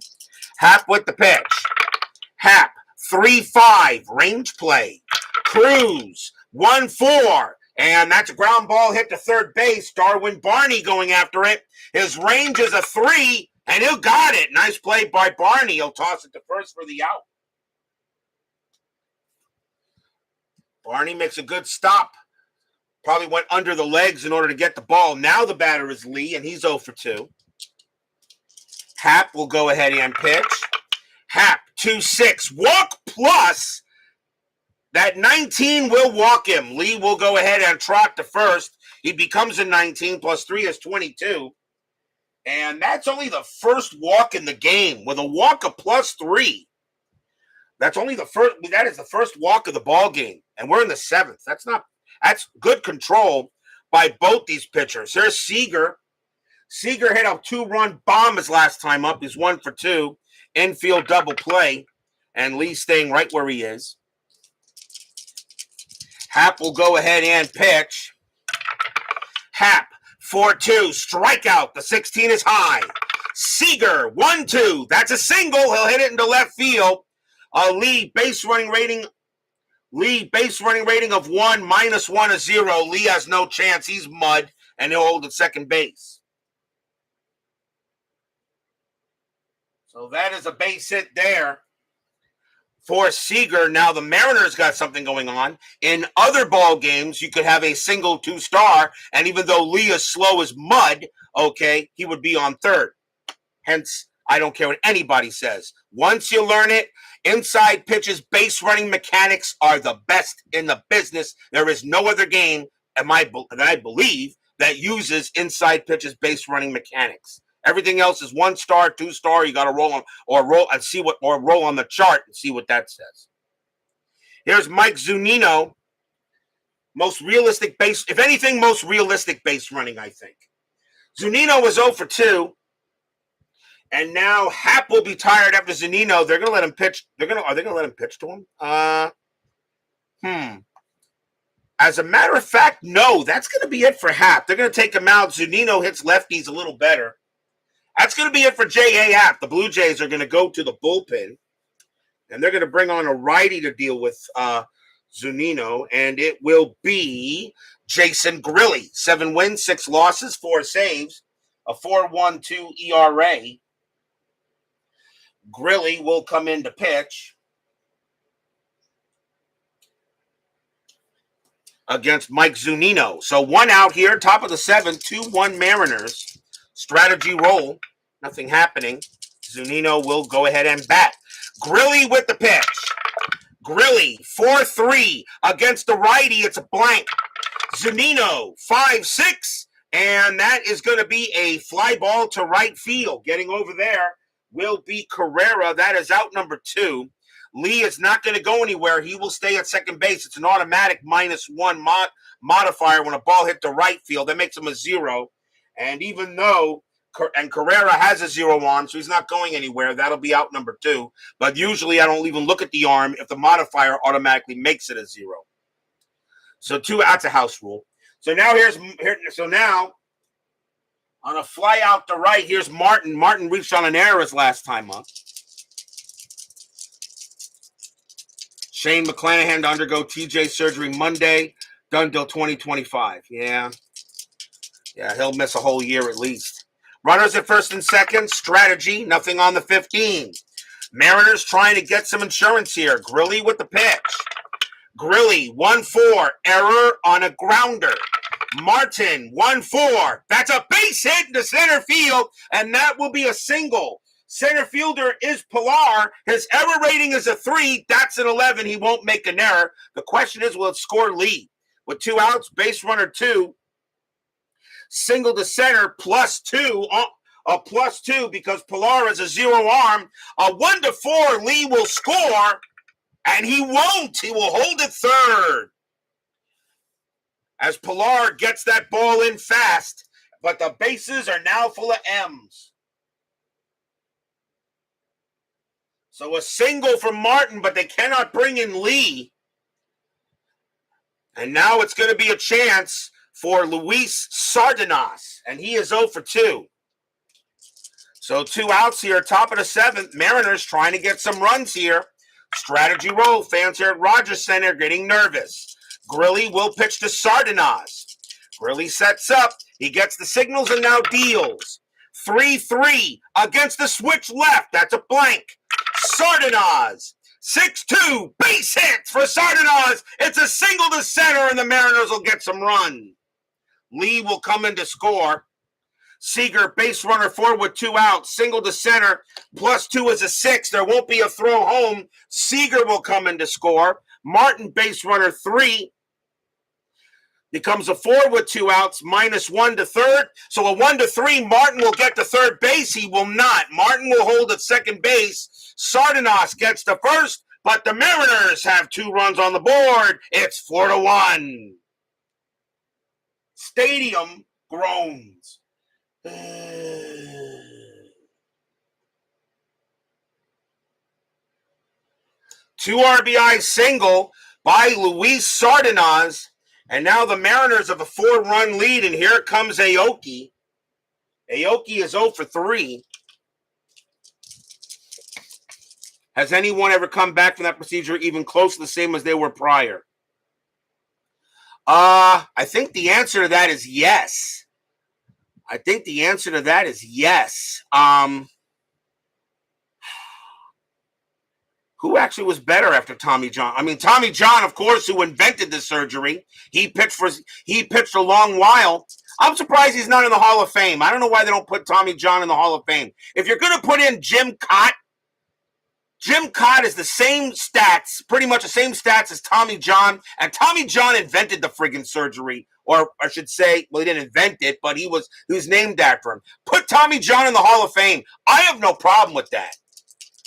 A: Happ with the pitch. Happ, 3-5, range play. Cruz, 1-4, and that's a ground ball hit to third base. Darwin Barney going after it. His range is a 3, and he'll got it. Nice play by Barney. He'll toss it to first for the out. Barney makes a good stop. Probably went under the legs in order to get the ball. Now the batter is Lee, and he's 0 for 2. Happ will go ahead and pitch. Happ, 2-6. Walk plus. That 19 will walk him. Lee will go ahead and trot to first. He becomes a 19 plus 3 is 22. And that's only the first walk in the game with a walk of +3. That is the first walk of the ball game. And we're in the 7th. That's good control by both these pitchers. There's Seager. Seager hit a 2-run bomb his last time up. He's 1 for 2. Infield double play. And Lee staying right where he is. Happ will go ahead and pitch. Happ, 4-2. Strikeout. The 16 is high. Seager, 1-2. That's a single. He'll hit it into left field. Lee, base running rating of 1, -1 is 0. Lee has no chance. He's mud, and he'll hold at second base. So that is a base hit there for Seager. Now the Mariners got something going on. In other ball games, you could have a single 2-star, and even though Lee is slow as mud, okay, he would be on third. Hence, I don't care what anybody says. Once you learn it, inside pitches, base running mechanics are the best in the business. There is no other game that I believe that uses inside pitches, base running mechanics. Everything else is 1-star, 2-star. You got to roll on roll on the chart and see what that says. Here's Mike Zunino. Most realistic base running, I think. Zunino was 0 for 2. And now Happ will be tired after Zunino. They're going to let him pitch. Are they going to let him pitch to him? As a matter of fact, no. That's going to be it for Happ. They're going to take him out. Zunino hits lefties a little better. That's going to be it for J.A. Happ. The Blue Jays are going to go to the bullpen, and they're going to bring on a righty to deal with Zunino, and it will be Jason Grilly. 7 wins, 6 losses, 4 saves, a 4.12 ERA. Grilly will come in to pitch against Mike Zunino. So 1 out here, top of the 7th, 2-1 Mariners. Strategy roll, nothing happening. Zunino will go ahead and bat. Grilly with the pitch. Grilly, 4-3 against the righty. It's a blank. Zunino, 5-6, and that is going to be a fly ball to right field. Getting over there will be Carrera. That is out number 2. Lee is not going to go anywhere. He will stay at second base. It's an automatic -1 modifier when a ball hit the right field. That makes him a 0. And even though Carrera has a 0 arm, so he's not going anywhere, that'll be out number 2. But usually I don't even look at the arm if the modifier automatically makes it a 0. So 2 outs, a house rule. So now now on a fly out to right, here's Martin. Martin reached on an error his last time up. Shane McClanahan to undergo TJ surgery Monday, done till 2025. Yeah, he'll miss a whole year at least. Runners at first and second, strategy, nothing on the 15. Mariners trying to get some insurance here. Grilly with the pitch. Grilly, 1-4, error on a grounder. Martin, 1-4. That's a base hit into center field, and that will be a single. Center fielder is Pilar. His error rating is a 3. That's an 11. He won't make an error. The question is, will it score Lee? With 2 outs, base runner 2. Single to center, +2. A +2 because Pilar is a 0 arm. A 1-4, Lee will score, and he won't. He will hold it third. As Pilar gets that ball in fast, but the bases are now full of M's. So a single from Martin, but they cannot bring in Lee. And now it's going to be a chance for Luis Sardinas, and he is 0 for 2. So 2 outs here, top of the 7th. Mariners trying to get some runs here. Strategy roll. Fans here at Rogers Center getting nervous. Grilly will pitch to Sardinas. Grilly sets up. He gets the signals and now deals. 3-3 against the switch left. That's a blank. Sardinas. 6-2. Base hit for Sardinas. It's a single to center, and the Mariners will get some run. Lee will come in to score. Seager, base runner 4 with 2 outs. Single to center. +2 is a 6. There won't be a throw home. Seager will come in to score. Martin, base runner 3. Becomes a 4 with 2 outs. -1 to third. So a 1-3. Martin will get to third base. He will not. Martin will hold at second base. Sardinas gets to first. But the Mariners have 2 runs on the board. It's 4-1. Stadium groans. 2 RBI single by Luis Sardinas. And now the Mariners have a 4-run lead, and here comes Aoki. Aoki is 0 for 3. Has anyone ever come back from that procedure even close to the same as they were prior? I think the answer to that is yes. Who actually was better after Tommy John? I mean, Tommy John, of course, who invented the surgery. He pitched a long while. I'm surprised he's not in the Hall of Fame. I don't know why they don't put Tommy John in the Hall of Fame. If you're going to put in Jim Cott is the same stats, pretty much the same stats as Tommy John. And Tommy John invented the friggin' surgery. Or I should say, well, he didn't invent it, but he was named after him. Put Tommy John in the Hall of Fame. I have no problem with that.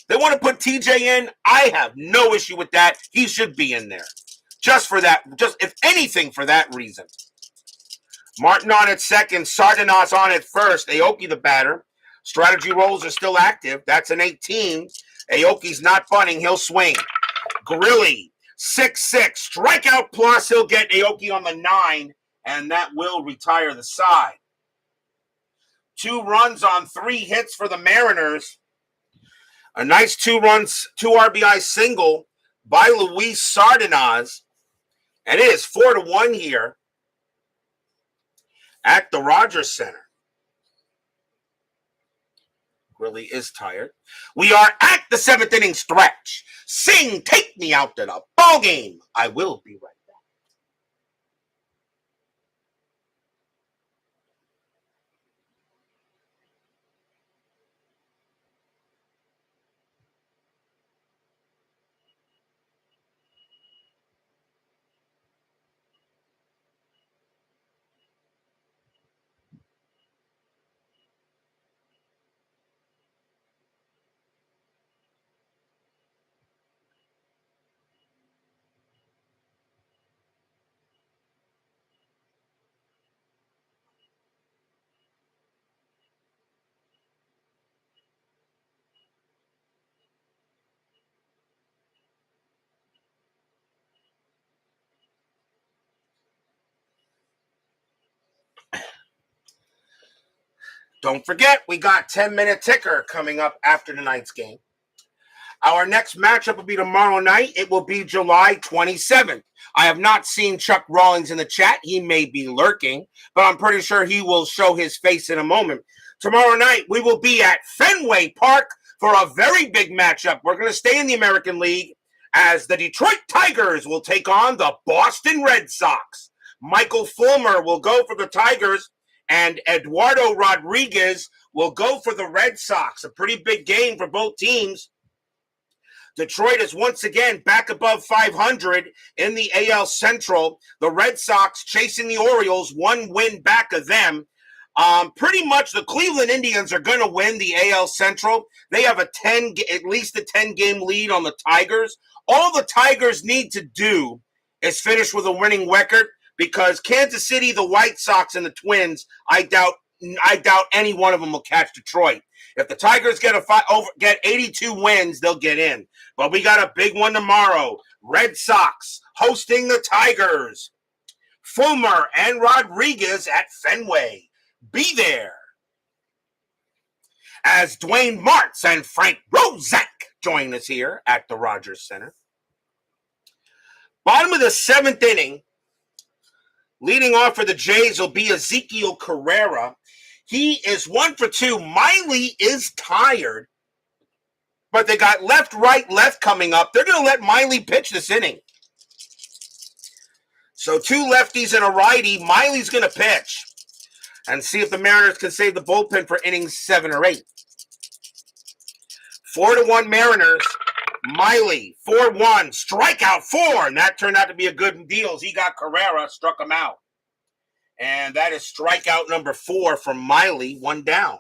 A: They want to put TJ in. I have no issue with that. He should be in there. Just for that. Just, if anything, for that reason. Martin on at second. Sardinas on at first. Aoki the batter. Strategy rolls are still active. That's an 18. Aoki's not bunting. He'll swing. Grilly, 6-6. Strikeout plus. He'll get Aoki on the 9, and that will retire the side. 2 runs on 3 hits for the Mariners. A nice 2 RBI single by Luis Sardinas. And it is 4-1 here at the Rogers Center. Really is tired. We are at the 7th inning stretch. Sing, take me out to the ball game. I will be right back. Don't forget, we got 10-minute ticker coming up after tonight's game. Our next matchup will be tomorrow night. It will be July 27th. I have not seen Chuck Rawlings in the chat. He may be lurking, but I'm pretty sure he will show his face in a moment. Tomorrow night, we will be at Fenway Park for a very big matchup. We're going to stay in the American League as the Detroit Tigers will take on the Boston Red Sox. Michael Fulmer will go for the Tigers, and Eduardo Rodriguez will go for the Red Sox. A pretty big game for both teams. Detroit is once again back above 500 in the AL Central. The Red Sox chasing the Orioles, one win back of them. Pretty much the Cleveland Indians are going to win the AL Central. They have at least a 10-game lead on the Tigers. All the Tigers need to do is finish with a winning record, because Kansas City, the White Sox, and the Twins, I doubt any one of them will catch Detroit. If the Tigers get 82 wins, they'll get in. But we got a big one tomorrow. Red Sox hosting the Tigers. Fulmer and Rodriguez at Fenway. Be there. As Dwayne Martz and Frank Rozak join us here at the Rogers Center. Bottom of the 7th inning. Leading off for the Jays will be Ezekiel Carrera. He is 1 for 2. Miley is tired, but they got left, right, left coming up. They're going to let Miley pitch this inning. So 2 lefties and a righty. Miley's going to pitch and see if the Mariners can save the bullpen for innings 7 or 8. 4-1 Mariners. Miley, 4-1, strikeout 4, and that turned out to be a good deal. He got Carrera, struck him out. And that is strikeout number 4 from Miley, 1 down.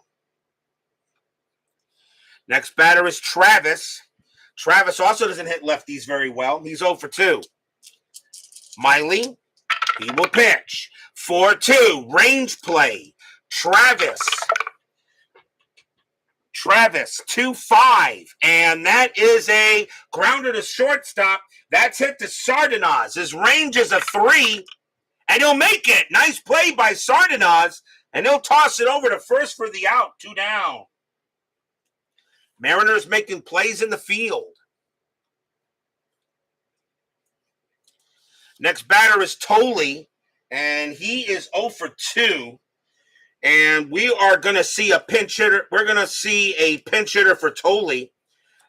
A: Next batter is Travis. Travis also doesn't hit lefties very well. He's 0 for 2. Miley, he will pitch. 4-2, range play. Travis, 2-5, and that is a grounder to shortstop. That's hit to Sardenaz. His range is a 3, and he'll make it. Nice play by Sardenaz, and he'll toss it over to first for the out. 2 down. Mariners making plays in the field. Next batter is Tolley, and he is 0 for 2. And we are going to see a pinch hitter. We're going to see a pinch hitter for Tolley.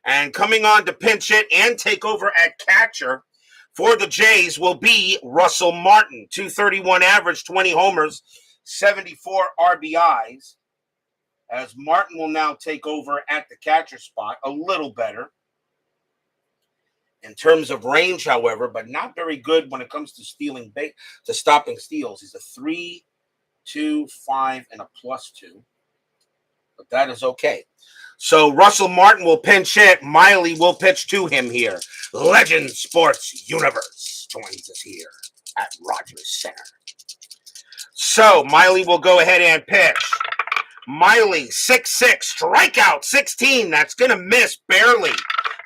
A: And coming on to pinch hit and take over at catcher for the Jays will be Russell Martin. 231 average, 20 homers, 74 RBIs. As Martin will now take over at the catcher spot. A little better in terms of range, however, but not very good when it comes to stopping steals. He's a 3, 2, 5, and a +2. But that is okay. So Russell Martin will pinch hit. Miley will pitch to him here. Legend Sports Universe joins us here at Rogers Center. So Miley will go ahead and pitch. Miley, 6-6, strikeout 16. That's going to miss barely.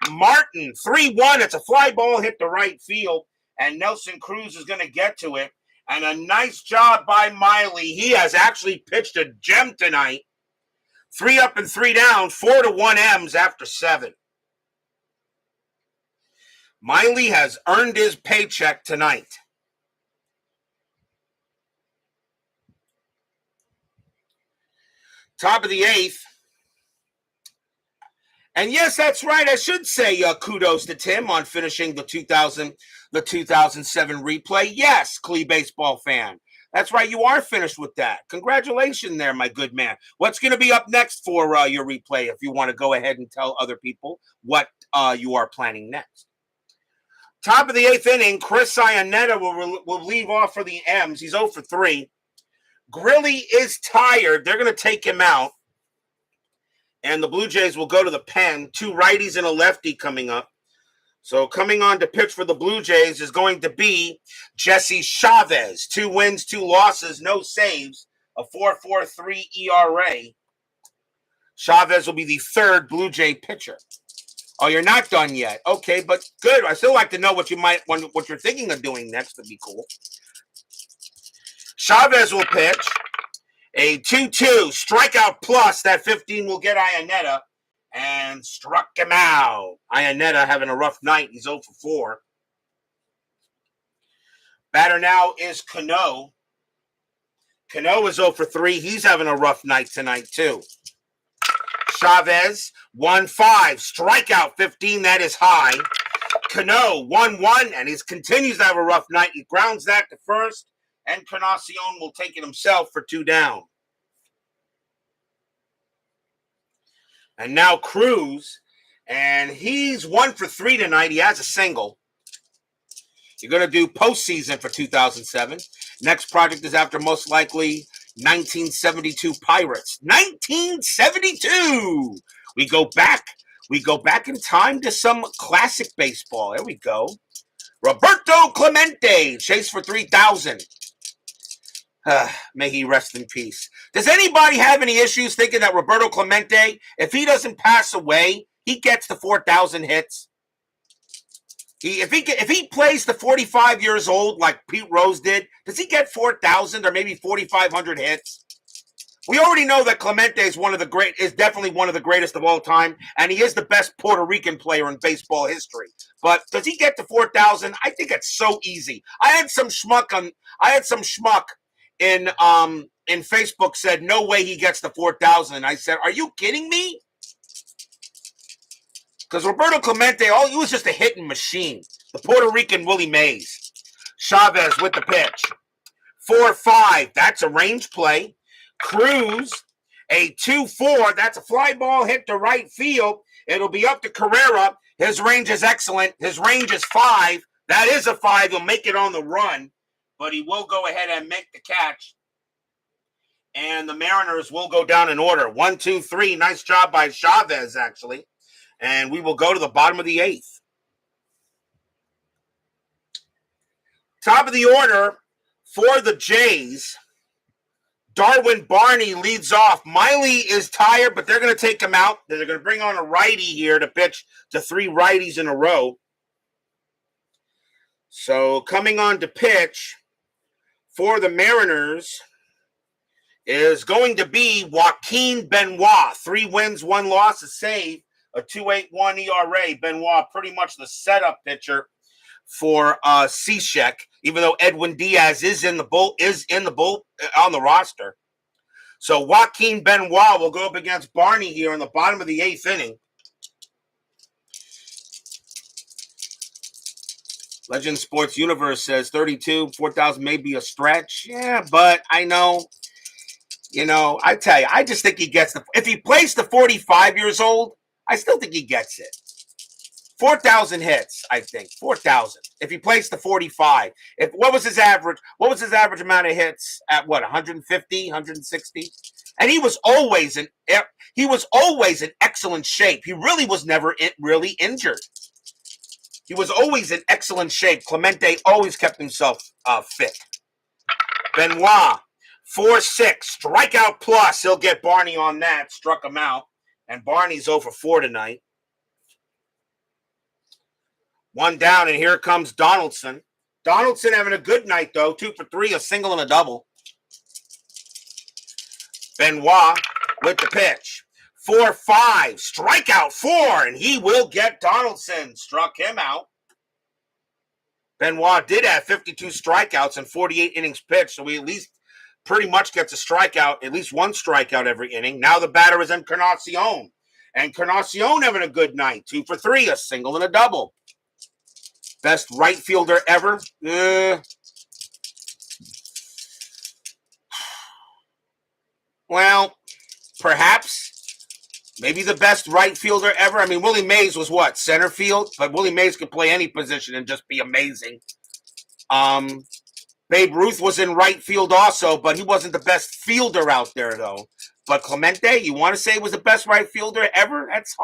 A: Martin, 3-1. It's a fly ball hit the right field, and Nelson Cruz is going to get to it. And a nice job by Miley. He has actually pitched a gem tonight. 3 up and 3 down, 4-1 M's after 7. Miley has earned his paycheck tonight. Top of the eighth. And yes, that's right. I should say kudos to Tim on finishing the 2007 replay. Yes, Clee baseball fan. That's right. You are finished with that. Congratulations there, my good man. What's going to be up next for your replay if you want to go ahead and tell other people what you are planning next? Top of the eighth inning, Chris Iannetta will leave off for the M's. He's 0 for 3. Grilly is tired. They're going to take him out. And the Blue Jays will go to the pen. 2 righties and a lefty coming up. So coming on to pitch for the Blue Jays is going to be Jesse Chavez. 2 wins, 2 losses, no saves, a 4.43 ERA. Chavez will be the 3rd Blue Jay pitcher. Oh, you're not done yet. Okay, but good. I still like to know what you're thinking of doing next. That'd be cool. Chavez will pitch. A 2-2 strikeout plus. That 15 will get Iannetta. And struck him out. Iannetta having a rough night. He's 0 for 4. Batter now is Cano. Cano is 0 for 3. He's having a rough night tonight, too. Chavez, 1-5. Strikeout 15. That is high. Cano, 1-1. And he continues to have a rough night. He grounds that to first. And Encarnacion will take it himself for 2 down. And now Cruz, and he's 1 for 3 tonight. He has a single. You're going to do postseason for 2007. Next project is after most likely 1972 Pirates. 1972! We go back in time to some classic baseball. There we go. Roberto Clemente, chase for 3,000. May he rest in peace. Does anybody have any issues thinking that Roberto Clemente, if he doesn't pass away, he gets the 4,000 hits? If he plays to 45 years old like Pete Rose did, does he get 4,000 or maybe 4,500 hits? We already know that Clemente is definitely one of the greatest of all time, and he is the best Puerto Rican player in baseball history. But does he get to 4,000? I think it's so easy. I had some schmuck in Facebook said, no way he gets to 4,000. And I said, are you kidding me? Because Roberto Clemente, he was just a hitting machine. The Puerto Rican Willie Mays. Chavez with the pitch. 4-5. That's a range play. Cruz, a 2-4. That's a fly ball hit to right field. It'll be up to Carrera. His range is excellent. His range is 5. That is a 5. He'll make it on the run. But he will go ahead and make the catch. And the Mariners will go down in order. 1, 2, 3. Nice job by Chavez, actually. And we will go to the bottom of the 8th. Top of the order for the Jays. Darwin Barney leads off. Miley is tired, but they're going to take him out. They're going to bring on a righty here to pitch to 3 righties in a row. So coming on to pitch for the Mariners is going to be Joaquin Benoit. 3 wins, 1 loss, a save, a 2.81 ERA. Benoit pretty much the setup pitcher for Cishek, even though Edwin Diaz is on the roster. So Joaquin Benoit will go up against Barney here in the bottom of the 8th inning. Legend Sports Universe says 32, 4,000 may be a stretch. Yeah, but I know, I tell you, I just think he gets if he plays to 45 years old, I still think he gets it. 4,000 hits, I think. 4,000. If he plays to 45. What was his average? What was his average amount of hits at 150, 160? And he was always in excellent shape. He really was never really injured. He was always in excellent shape. Clemente always kept himself fit. Benoit, 4-6, strikeout plus. He'll get Barney on that. Struck him out. And Barney's 0 for 4 tonight. 1 down, and here comes Donaldson. Donaldson having a good night, though. 2 for 3, a single and a double. Benoit with the pitch. 4-5, strikeout 4, and he will get Donaldson. Struck him out. Benoit did have 52 strikeouts and 48 innings pitched, so we at least pretty much gets a strikeout, at least one strikeout every inning. Now the batter is Encarnacion. Encarnacion having a good night. 2 for 3, a single and a double. Best right fielder ever? Well, perhaps. Maybe the best right fielder ever. I mean, Willie Mays was what? Center field? But Willie Mays could play any position and just be amazing. Babe Ruth was in right field also, but he wasn't the best fielder out there, though. But Clemente, you want to say he was the best right fielder ever? That's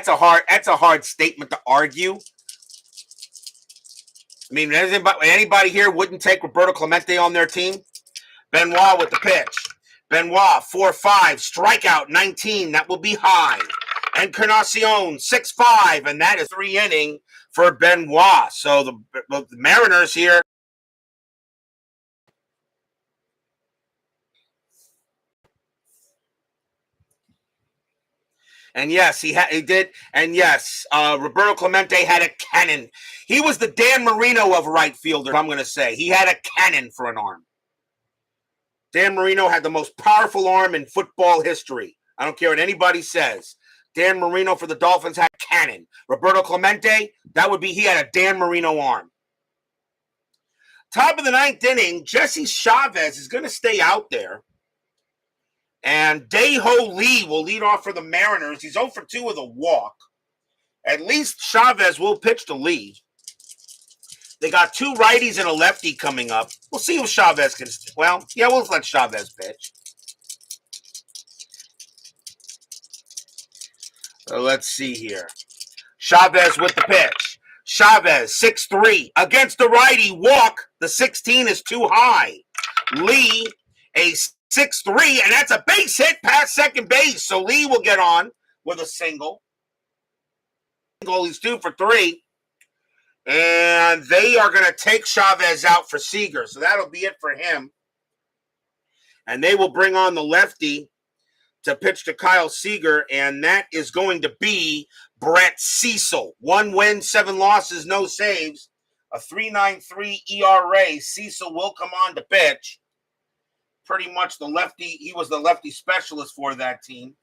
A: a hard statement to argue. I mean, anybody here wouldn't take Roberto Clemente on their team? Benoit with the pitch. Benoit, 4-5, strikeout 19. That will be high. Encarnacion, 6-5, and that is 3 inning for Benoit. So the Mariners here. And yes, he did. And yes, Roberto Clemente had a cannon. He was the Dan Marino of right fielders, I'm going to say. He had a cannon for an arm. Dan Marino had the most powerful arm in football history. I don't care what anybody says. Dan Marino for the Dolphins had a cannon. Roberto Clemente, he had a Dan Marino arm. Top of the 9th inning, Jesse Chavez is going to stay out there. And Dae-Ho Lee will lead off for the Mariners. He's 0 for 2 with a walk. At least Chavez will pitch to Lee. They got 2 righties and a lefty coming up. We'll see if Chavez can. Well, yeah, we'll let Chavez pitch. Let's see here. Chavez with the pitch. Chavez, 6-3. Against the righty, walk. The 16 is too high. Lee, a 6-3, and that's a base hit past second base. So Lee will get on with a single. He's 2 for 3. And they are going to take Chavez out for Seager. So that'll be it for him. And they will bring on the lefty to pitch to Kyle Seager. And that is going to be Brett Cecil. 1 win, 7 losses, no saves. A 3.93 ERA. Cecil will come on to pitch. Pretty much the lefty. He was the lefty specialist for that team.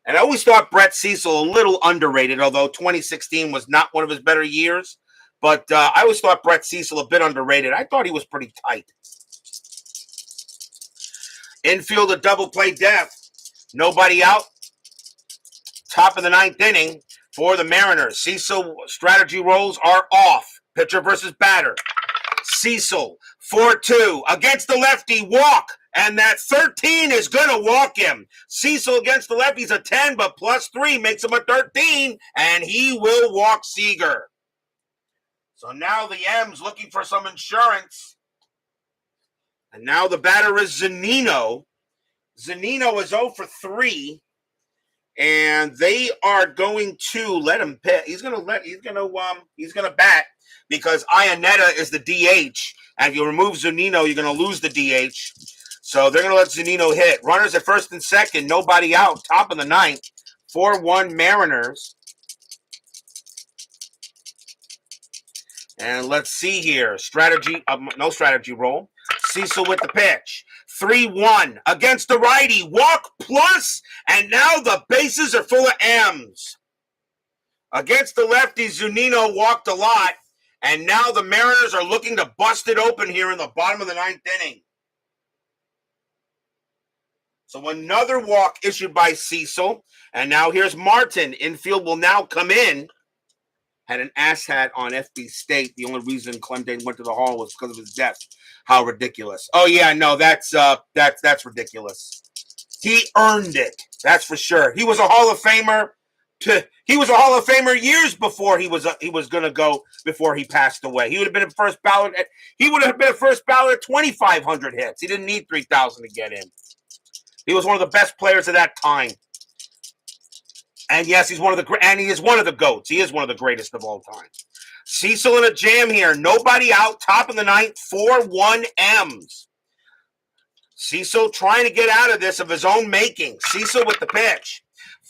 A: And I always thought Brett Cecil a little underrated, although 2016 was not one of his better years. But I always thought Brett Cecil a bit underrated. I thought he was pretty tight. Infield, a double play death. Nobody out. Top of the 9th inning for the Mariners. Cecil strategy rolls are off. Pitcher versus batter. Cecil, 4-2. Against the lefty, walk. And that 13 is going to walk him. Cecil against the lefty's a 10, but +3 makes him a 13. And he will walk Seager. So now the M's looking for some insurance. And now the batter is Zunino. Zunino is 0 for 3. And they are going to let him pit. He's gonna bat because Ionetta is the DH. And if you remove Zunino, you're gonna lose the DH. So they're gonna let Zunino hit. Runners at first and second, nobody out. Top of the 9th. 4-1 Mariners. And let's see here. No strategy roll. Cecil with the pitch. 3-1 against the righty. Walk plus. And now the bases are full of M's. Against the lefty, Zunino walked a lot. And now the Mariners are looking to bust it open here in the bottom of the 9th inning. So another walk issued by Cecil. And now here's Martin. Infield will now come in. Had an ass hat on FB State. The only reason Clemson went to the hall was because of his death. How ridiculous. Oh, yeah, no, that's ridiculous. He earned it. That's for sure. He was a Hall of Famer. He was a Hall of Famer years before he was going to go before he passed away. He would have been a first ballot. He would have been a first ballot at 2,500 hits. He didn't need 3,000 to get in. He was one of the best players of that time. And yes, he is one of the GOATs. He is one of the greatest of all time. Cecil in a jam here. Nobody out. Top of the 9th. 4-1 M's. Cecil trying to get out of this of his own making. Cecil with the pitch.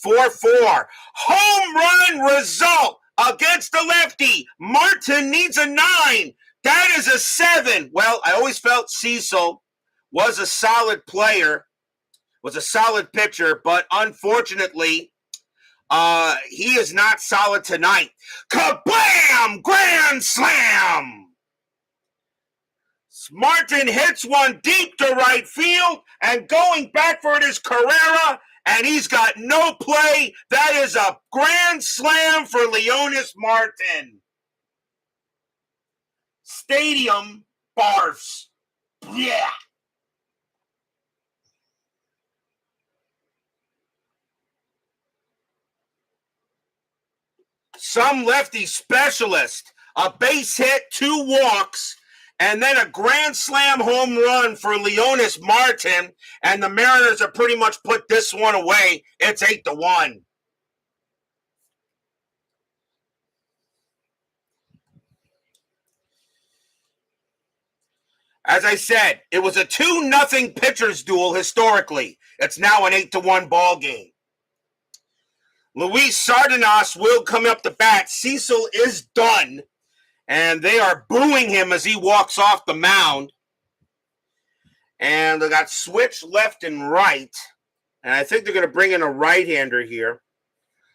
A: 4-4. Home run result against the lefty. Martin needs a 9. That is a 7. Well, I always felt Cecil was a solid player, was a solid pitcher, but unfortunately, he is not solid tonight. Kablam! Grand slam! Martin hits one deep to right field, and going back for it is Carrera, and he's got no play. That is a grand slam for Leonis Martin. Stadium barfs. Yeah. Some lefty specialist. A base hit, 2 walks, and then a grand slam home run for Leonis Martin. And the Mariners have pretty much put this one away. It's 8-1. As I said, it was a 2-0 pitchers duel historically. It's now an 8-1 ball game. Luis Sardinas will come up to bat. Cecil is done, and they are booing him as he walks off the mound. And they got switched left and right, and I think they're going to bring in a right-hander here.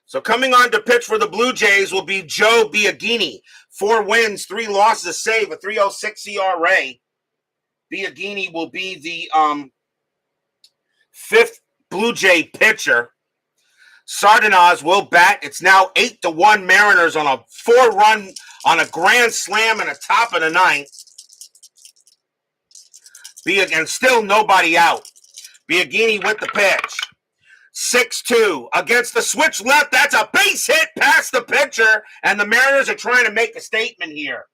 A: So coming on to pitch for the Blue Jays will be Joe Biagini. 4 wins, 3 losses, a save, a 3.06 ERA. Biagini will be the 5th Blue Jay pitcher. Sardinas will bat. It's now 8-1 Mariners on a 4-run on a grand slam in the top of the 9th. And still nobody out. Biagini with the pitch. 6-2 against the switch left. That's a base hit past the pitcher, and the Mariners are trying to make a statement here.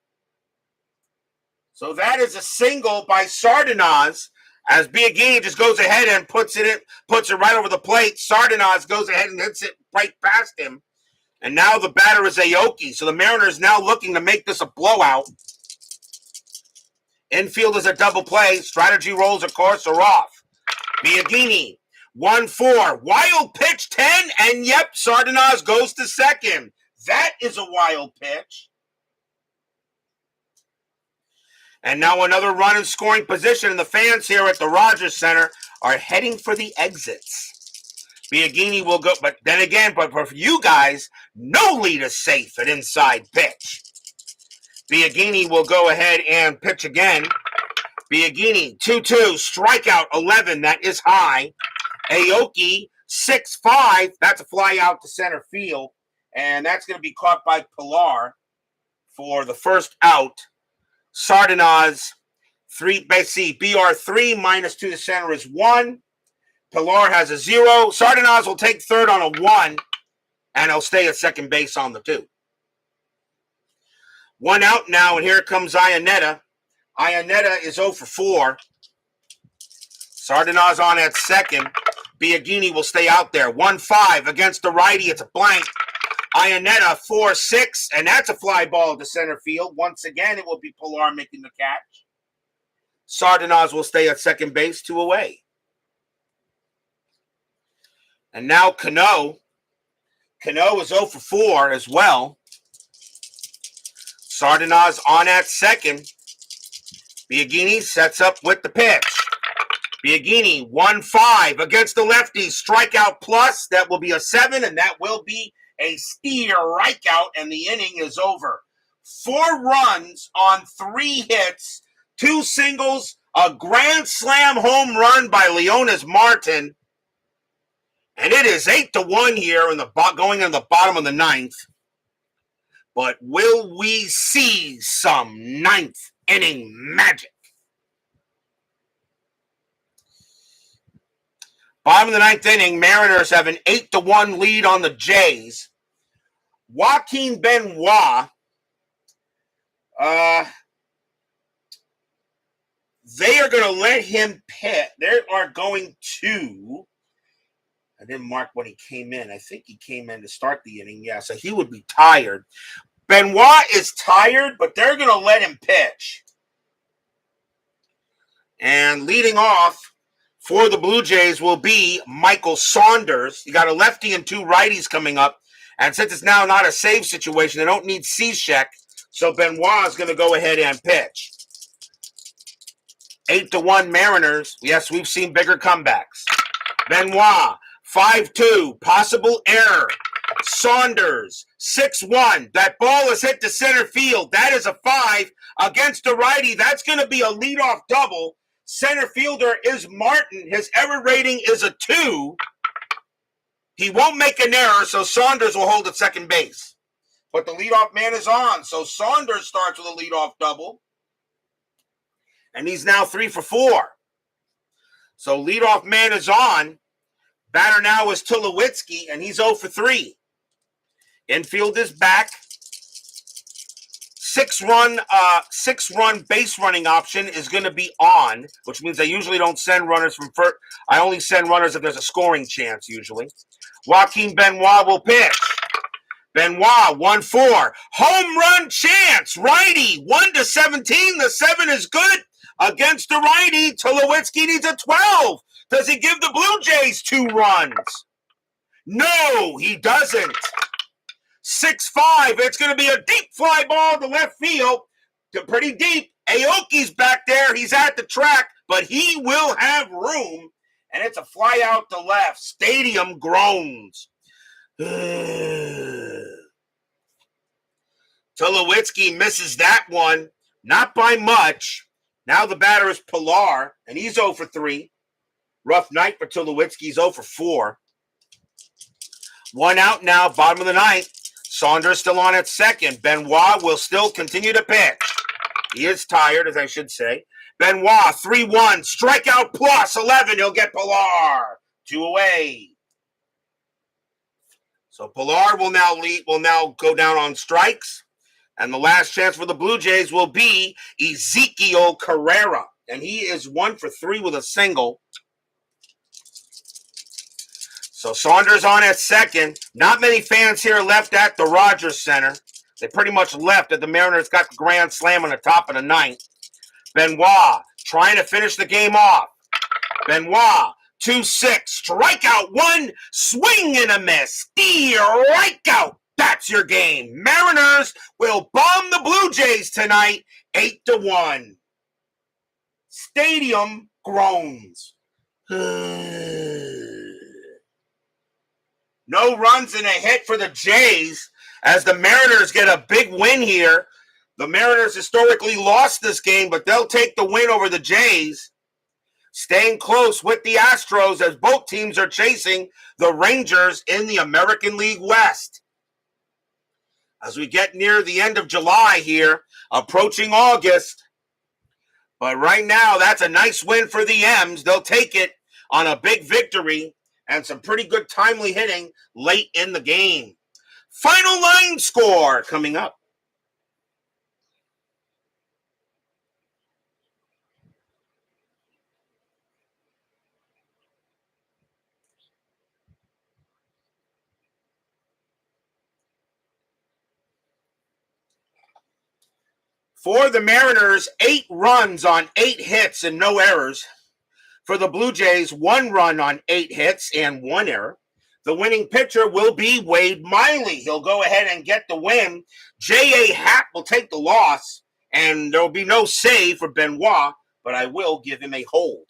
A: So that is a single by Sardinas, as Biagini just goes ahead and puts it right over the plate. Sardinas goes ahead and hits it right past him. And now the batter is Aoki. So the Mariners now looking to make this a blowout. Infield is a double play. Strategy rolls, of course, are off. Biagini, 1-4. Wild pitch, 10. And yep, Sardinas goes to second. That is a wild pitch. And now another run in scoring position, and the fans here at the Rogers Center are heading for the exits. Biagini will go, but then again, but for you guys, no lead is safe at inside pitch. Biagini will go ahead and pitch again. Biagini, 2-2, strikeout 11, that is high. Aoki, 6-5, that's a fly out to center field, and that's going to be caught by Pilar for the first out. Sardinas, BR 3 minus 2 to center is 1. Pilar has a 0. Sardinas will take third on a 1, and he'll stay at second base on the 2. 1 out now, and here comes Iannetta. Iannetta is 0 for 4. Sardinas on at second. Biagini will stay out there. 1-5 against the righty. It's a blank. Iannetta 4-6, and that's a fly ball to center field. Once again, it will be Pilar making the catch. Sardinas will stay at second base, 2 away. And now Cano. Cano is 0 for 4 as well. Sardinas on at second. Biagini sets up with the pitch. Biagini 1-5 against the lefty. Strikeout plus. That will be a 7, and that will be a steer strikeout, and the inning is over. 4 runs on 3 hits, 2 singles, a grand slam home run by Leonis Martin. And it is 8-1 here going in the bottom of the 9th. But will we see some 9th inning magic? Bottom of the 9th inning, Mariners have an 8-1 lead on the Jays. Joaquin Benoit, they are going to let him pit. They are going to, I didn't mark when he came in. I think he came in to start the inning. Yeah, so he would be tired. Benoit is tired, but they're going to let him pitch. And leading off for the Blue Jays will be Michael Saunders. You got a lefty and 2 righties coming up. And since it's now not a save situation, they don't need Cishek. So Benoit is going to go ahead and pitch. 8-1 Mariners. Yes, we've seen bigger comebacks. Benoit, 5-2, possible error. Saunders, 6-1. That ball is hit to center field. That is a 5 against the righty. That's going to be a leadoff double. Center fielder is Martin. His error rating is a 2. He won't make an error, so Saunders will hold at second base. But the leadoff man is on, so Saunders starts with a leadoff double. And he's now 3 for 4. So leadoff man is on. Batter now is Tulowitzki, and he's 0 for 3. Infield is back. 6-run base running option is going to be on, which means I usually don't send runners from first. I only send runners if there's a scoring chance, usually. Joaquin Benoit will pitch. Benoit, 1-4. Home run chance. Righty, 1-17. The 7 is good against the righty. Tulowitzki needs a 12. Does he give the Blue Jays 2 runs? No, he doesn't. 6-5. It's going to be a deep fly ball to left field. Pretty deep. Aoki's back there. He's at the track, but he will have room. And it's a fly out to left. Stadium groans. Tulowitzki misses that one. Not by much. Now the batter is Pilar, and he's 0 for 3. Rough night for Tulowitzki. He's 0 for 4. 1 out now, bottom of the ninth. Saunders still on at second. Benoit will still continue to pitch. He is tired, as I should say. Benoit, 3-1, strikeout plus 11. He'll get Pilar. 2 away. So Pilar will now go down on strikes. And the last chance for the Blue Jays will be Ezekiel Carrera. And he is 1 for 3 with a single. So Saunders on at second. Not many fans here left at the Rogers Center. They pretty much left at the Mariners got the grand slam on the top of the ninth. Benoit trying to finish the game off. Benoit, 2-6, strikeout 1, swing and a miss. Strikeout. That's your game. Mariners will bomb the Blue Jays tonight, 8-1. Stadium groans. No runs and a hit for the Jays as the Mariners get a big win here. The Mariners historically lost this game, but they'll take the win over the Jays. Staying close with the Astros as both teams are chasing the Rangers in the American League West. As we get near the end of July here, approaching August. But right now, that's a nice win for the M's. They'll take it on a big victory and some pretty good timely hitting late in the game. Final line score coming up. For the Mariners, 8 runs on 8 hits and no errors. For the Blue Jays, 1 run on 8 hits and 1 error. The winning pitcher will be Wade Miley. He'll go ahead and get the win. J.A. Happ will take the loss, and there will be no save for Benoit, but I will give him a hold.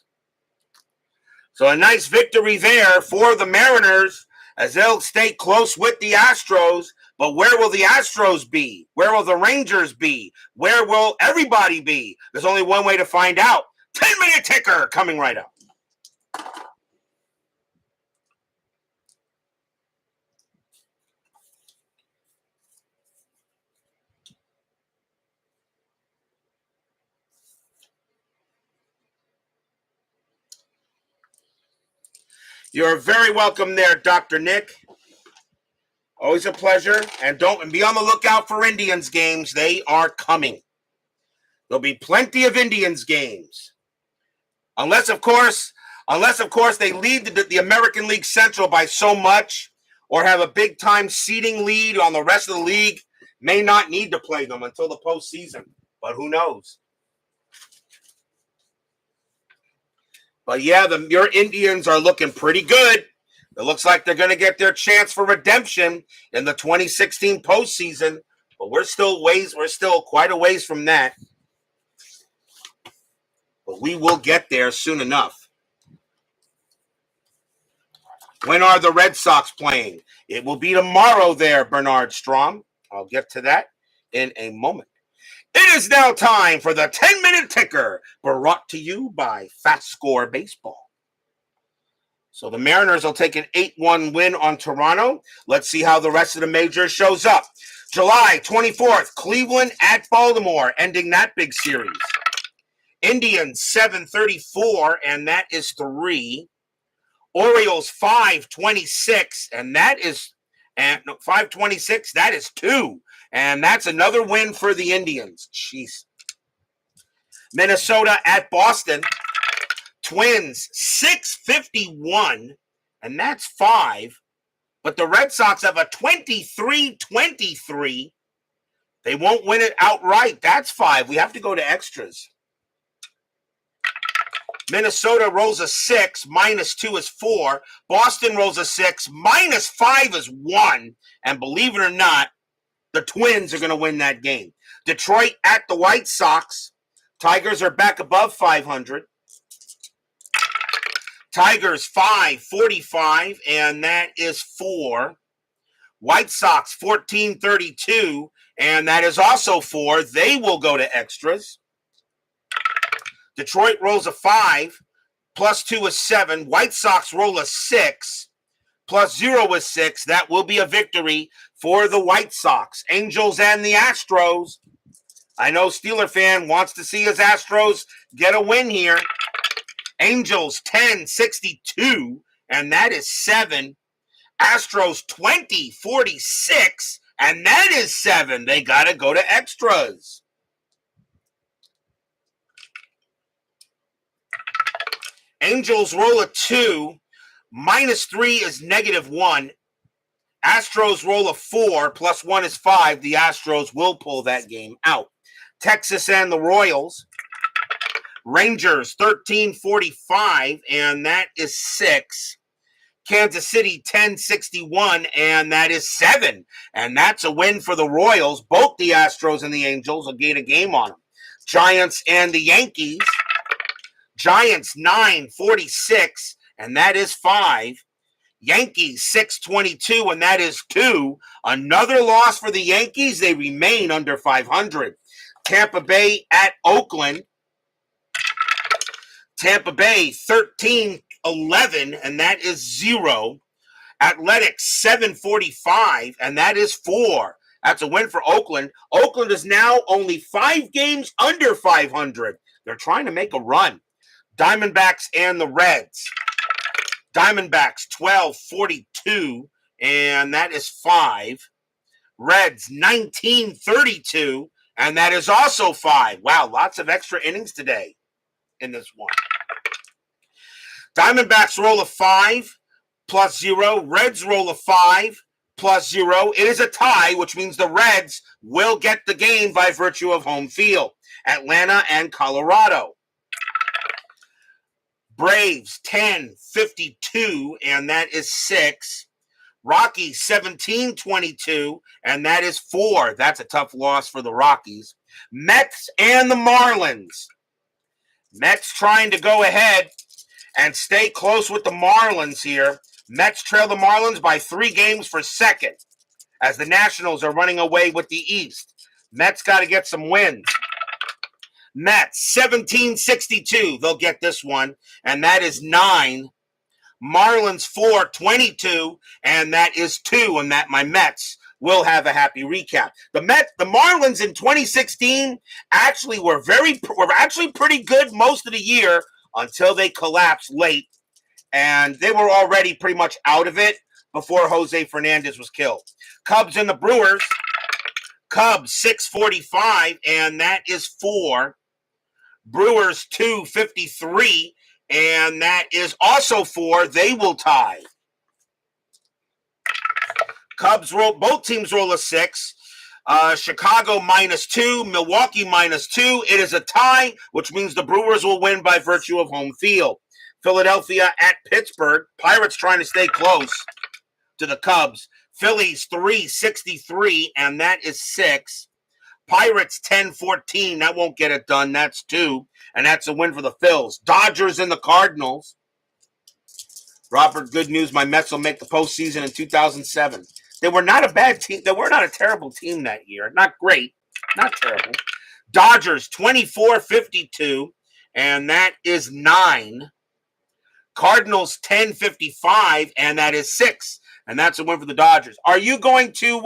A: So a nice victory there for the Mariners as they'll stay close with the Astros. But where will the Astros be? Where will the Rangers be? Where will everybody be? There's only one way to find out. 10-minute ticker coming right up. You're very welcome there, Dr. Nick. Always a pleasure. And be on the lookout for Indians games. They are coming. There'll be plenty of Indians games. Unless, of course, they lead the American League Central by so much or have a big-time seeding lead on the rest of the league, may not need to play them until the postseason. But who knows? But yeah, your Indians are looking pretty good. It looks like they're going to get their chance for redemption in the 2016 postseason. But we're still quite a ways from that. But we will get there soon enough. When are the Red Sox playing? It will be tomorrow there, Bernard Strom. I'll get to that in a moment. It is now time for the 10-minute ticker, brought to you by FastScore Baseball. So the Mariners will take an 8-1 win on Toronto. Let's see how the rest of the majors shows up. July 24th, Cleveland at Baltimore, ending that big series. Indians 7-34, and that is 3. Orioles 5-26, and that is 5-26. That is 2, and that's another win for the Indians. Jeez. Minnesota at Boston. Twins 6-51, and that's 5. But the Red Sox have a 23-23. They won't win it outright. That's 5. We have to go to extras. Minnesota rolls a 6, -2 is 4. Boston rolls a 6, -5 is 1. And believe it or not, the Twins are going to win that game. Detroit at the White Sox. Tigers are back above 500. Tigers 5-45, and that is 4. White Sox 14-32, and that is also 4. They will go to extras. Detroit rolls a 5, +2 is 7. White Sox roll a 6, +0 is 6. That will be a victory for the White Sox. Angels and the Astros. I know Steeler fan wants to see his Astros get a win here. Angels 10-62, and that is 7. Astros 20-46, and that is 7. They got to go to extras. Angels roll a 2, -3 is -1. Astros roll a 4, +1 is 5. The Astros will pull that game out. Texas and the Royals. Rangers 13-45, and that is 6. Kansas City 10-61, and that is 7. And that's a win for the Royals. Both the Astros and the Angels will gain a game on them. Giants and the Yankees. Giants 9-46, and that is 5. Yankees 6-22, and that is 2. Another loss for the Yankees. They remain under 500. Tampa Bay at Oakland. Tampa Bay 13-11, and that is 0. Athletics 7-45, and that is 4. That's a win for Oakland. Oakland is now only 5 games under 500. They're trying to make a run. Diamondbacks and the Reds. Diamondbacks 12-42, and that is 5. Reds 19-32, and that is also 5. Wow, lots of extra innings today in this one. Diamondbacks roll a 5, +0. Reds roll a 5, +0. It is a tie, which means the Reds will get the game by virtue of home field. Atlanta and Colorado. Braves 10-52, and that is 6. Rockies 17-22, and that is 4. That's a tough loss for the Rockies. Mets and the Marlins. Mets trying to go ahead and stay close with the Marlins here. Mets trail the Marlins by 3 games for second as the Nationals are running away with the East. Mets got to get some wins. Mets 17-62. They'll get this one, and that is 9. Marlins 4-22, and that is 2, and that my Mets will have a happy recap. The Marlins in 2016 actually were actually pretty good most of the year until they collapsed late, and they were already pretty much out of it before Jose Fernandez was killed. Cubs and the Brewers. Cubs 6-45, and that is 4. Brewers 2-53, and that is also 4. They will tie. Cubs both teams roll a 6. Chicago -2, Milwaukee -2. It is a tie, which means the Brewers will win by virtue of home field. Philadelphia at Pittsburgh. Pirates trying to stay close to the Cubs. Phillies 363, and that is 6. Pirates 10-14. That won't get it done. That's 2, and that's a win for the Phils. Dodgers and the Cardinals. Robert, good news. My Mets will make the postseason in 2007. They were not a bad team. They were not a terrible team that year. Not great. Not terrible. Dodgers 24-52, and that is 9. Cardinals 10-55, and that is 6. And that's a win for the Dodgers. Are you going to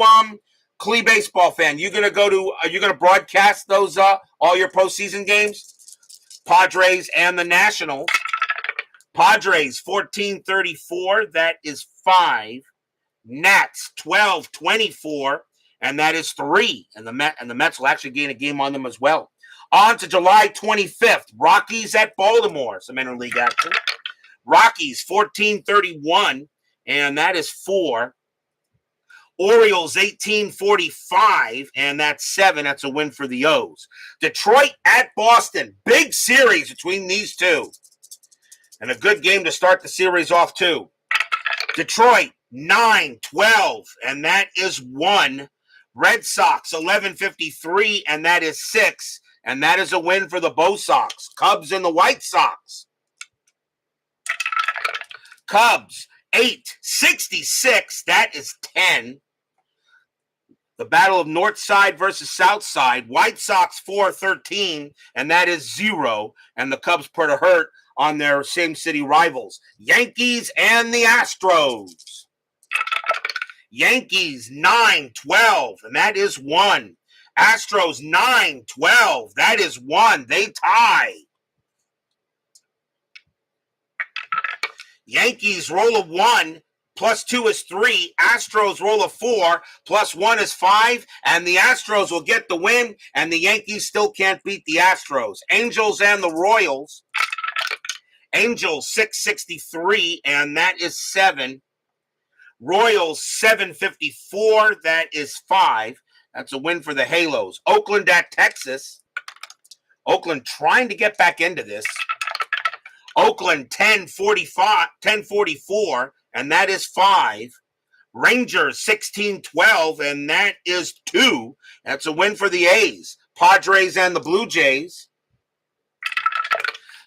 A: Clee baseball fan? Are you going to broadcast those all your postseason games? Padres and the Nationals. Padres 14-34, that is 5. Nats 12-24, and that is 3. And the Mets will actually gain a game on them as well. On to July 25th, Rockies at Baltimore, some interleague action. Rockies 14-31, and that is 4. Orioles 18-45, and that's 7. That's a win for the O's. Detroit at Boston, big series between these two. And a good game to start the series off, too. Detroit, 9-12, and that is 1. Red Sox, 11-53, and that is 6. And that is a win for the Bo Sox. Cubs and the White Sox. Cubs, 8-66, that is 10. The battle of North Side versus South Side. White Sox, 4-13, and that is 0. And the Cubs put a hurt on their same city rivals. Yankees and the Astros. Yankees 9-12, and that is 1. Astros 9-12, that is 1. They tie. Yankees roll a 1, plus 2 is 3. Astros roll a 4, plus 1 is 5. And the Astros will get the win, and the Yankees still can't beat the Astros. Angels and the Royals. Angels 663, and that is 7. Royals 754, that is 5. That's a win for the Halos. Oakland at Texas. Oakland trying to get back into this. Oakland 10-44, and that is 5. Rangers 16-12, and that is 2. That's a win for the A's. Padres and the Blue Jays.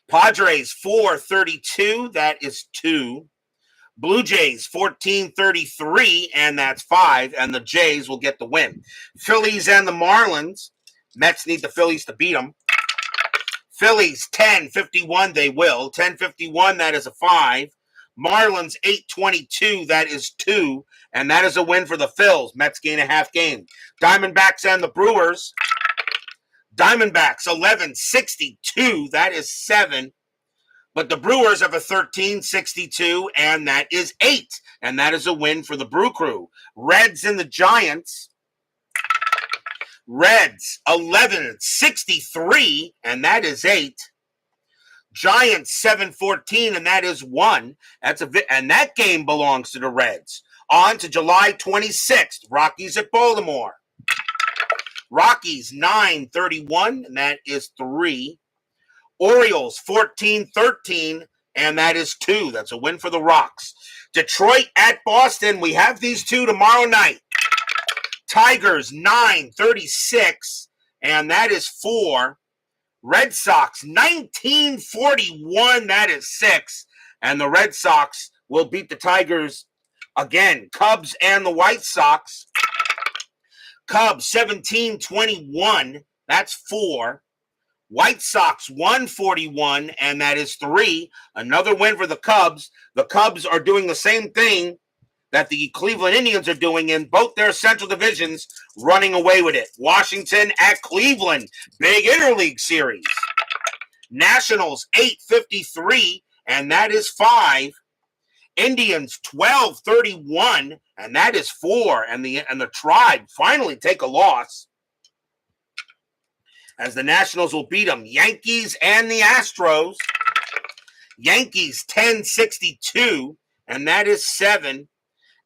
A: Padres 4-32, that is 2. Blue Jays 14-33, and that's 5, and the Jays will get the win. Phillies and the Marlins. Mets need the Phillies to beat them. Phillies 10-51, they will. 10-51, that is a 5. Marlins 8-22, that is 2, and that is a win for the Phils. Mets gain a half game. Diamondbacks and the Brewers. Diamondbacks 11-62, that is 7. But the Brewers have a 13-62, and that is 8. And that is a win for the Brew Crew. Reds and the Giants. Reds 11-63, and that is 8. Giants 7-14, and that is 1. And that game belongs to the Reds. On to July 26th, Rockies at Baltimore. Rockies 9-31, and that is 3. Orioles 14-13, and that is 2. That's a win for the Rocks. Detroit at Boston. We have these two tomorrow night. Tigers 9-36, and that is 4. Red Sox 19-41, that is 6. And the Red Sox will beat the Tigers again. Cubs and the White Sox. Cubs 17-21, that's 4. White Sox 141, and that is 3. Another win for the Cubs. The Cubs are doing the same thing that the Cleveland Indians are doing in both their central divisions, running away with it. Washington at Cleveland, big interleague series. Nationals 8-53, and that is 5. Indians 12-31, and that is 4. And the Tribe finally take a loss, as the Nationals will beat them. Yankees and the Astros. Yankees 10-62, and that is 7.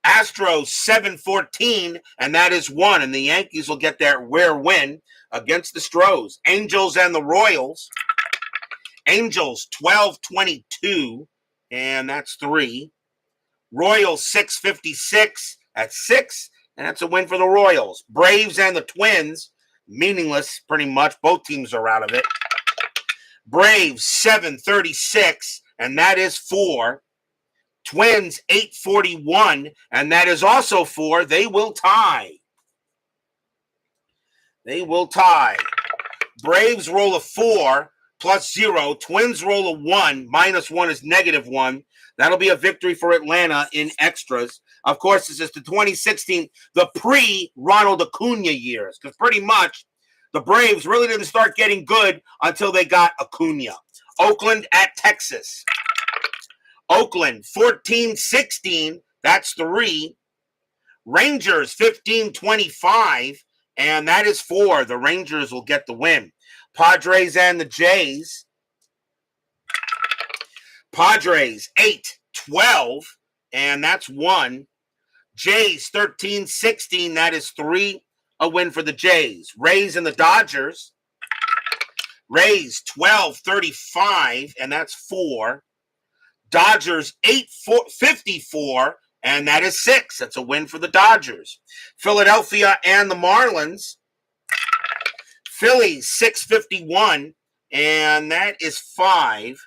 A: Astros 7-14, and that is 1. And the Yankees will get their rare win against the Stros. Angels and the Royals. Angels 12-22, and that's 3. Royals 6-56, That's 6, and that's a win for the Royals. Braves and the Twins, meaningless pretty much. Both teams are out of it. Braves 736, and that is 4. Twins 841, and that is also 4. They will tie. They will tie. Braves roll a 4 plus 0. Twins roll a 1. Minus 1 is -1. That'll be a victory for Atlanta in extras. Of course, this is the 2016, the pre-Ronald Acuna years, because pretty much the Braves really didn't start getting good until they got Acuna. Oakland at Texas. Oakland 14-16, that's 3. Rangers 15-25, and that is 4. The Rangers will get the win. Padres and the Jays. Padres 8-12, and that's 1. Jays 13-16, that is 3. A win for the Jays. Rays and the Dodgers. Rays 12-35, and that's 4. Dodgers 8-54, and that is 6. That's a win for the Dodgers. Philadelphia and the Marlins. Phillies 6-51, and that is 5.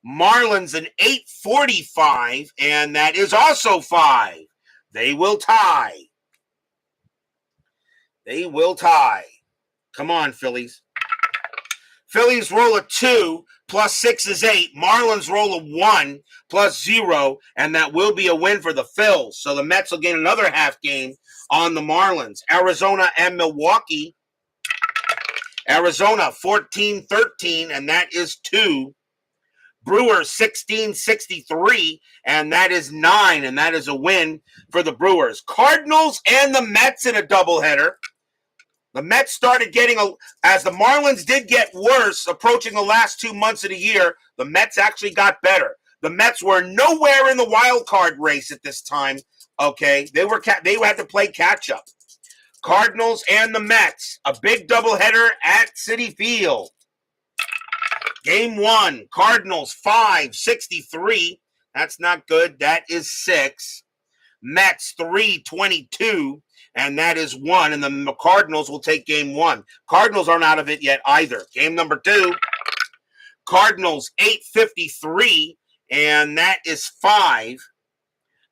A: Marlins an 8-45, and that is also 5. They will tie. They will tie. Come on, Phillies. Phillies roll a 2, plus 6 is 8. Marlins roll a 1, plus 0, and that will be a win for the Phils. So the Mets will gain another half game on the Marlins. Arizona and Milwaukee. Arizona 14-13, and that is 2. Brewers 16-63, and that is 9, and that is a win for the Brewers. Cardinals and the Mets in a doubleheader. The Mets started getting, as the Marlins did get worse approaching the last 2 months of the year, the Mets actually got better. The Mets were nowhere in the wild card race at this time, okay? They had to play catch-up. Cardinals and the Mets, a big doubleheader at Citi Field. Game 1, Cardinals 5-63. That's not good. That is 6. Mets 3-22, and that is 1. And the Cardinals will take game 1. Cardinals aren't out of it yet either. Game number 2, Cardinals 8-53, and that is 5.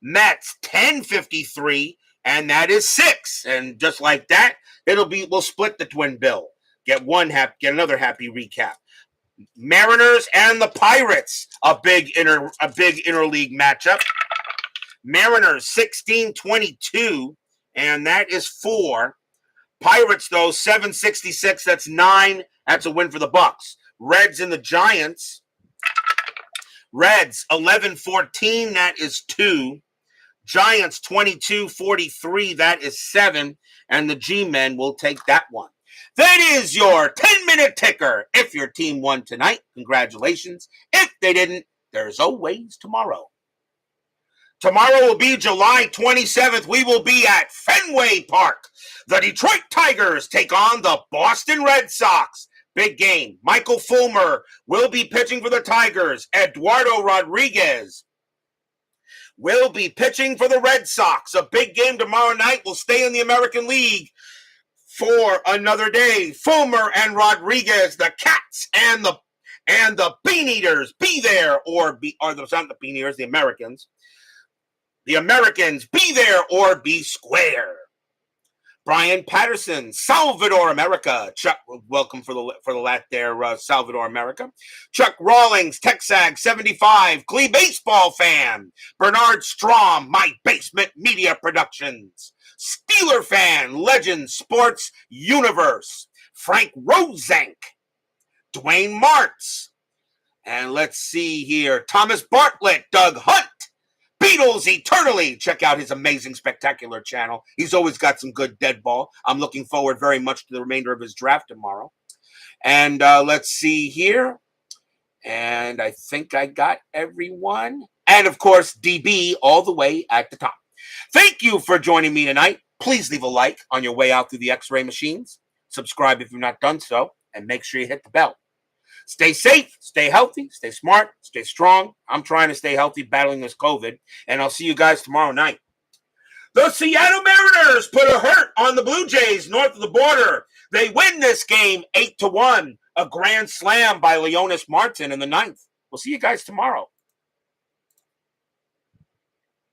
A: Mets 10-53, and that is 6. And just like that, we'll split the twin bill. Get another happy recap. Mariners and the Pirates, a big interleague matchup. Mariners 16-22, and that is 4. Pirates, though, 7-66, that's 9. That's a win for the Bucks. Reds and the Giants. Reds 11-14, that is 2. Giants 22-43, that is 7. And the G-Men will take that one. That is your 10-minute ticker. If your team won tonight, congratulations. If they didn't, there's always tomorrow. Tomorrow will be July 27th. We will be at Fenway Park. The Detroit Tigers take on the Boston Red Sox. Big game. Michael Fulmer will be pitching for the Tigers. Eduardo Rodriguez will be pitching for the Red Sox. A big game tomorrow night. We'll stay in the American League for another day. Fulmer and Rodriguez, the Cats and the Bean Eaters, be there or those not the Bean Eaters, the Americans. The Americans, be there or be square. Brian Patterson, Salvador America. Chuck, welcome for the lat there, Salvador America. Chuck Rawlings, Texag 75, Glee baseball fan. Bernard Strom, My Basement Media Productions. Steeler fan, Legend Sports Universe. Frank Rosenk, Dwayne Martz. And let's see here, Thomas Bartlett, Doug Hunt. Beatles Eternally. Check out his amazing, spectacular channel. He's always got some good dead ball. I'm looking forward very much to the remainder of his draft tomorrow. And let's see here. And I think I got everyone. And, of course, DB all the way at the top. Thank you for joining me tonight. Please leave a like on your way out through the X-ray machines. Subscribe if you've not done so. And make sure you hit the bell. Stay safe, stay healthy, stay smart, stay strong. I'm trying to stay healthy battling this COVID, and I'll see you guys tomorrow night. The Seattle Mariners put a hurt on the Blue Jays north of the border. They win this game 8-1. A grand slam by Leonis Martin in the ninth. We'll see you guys tomorrow.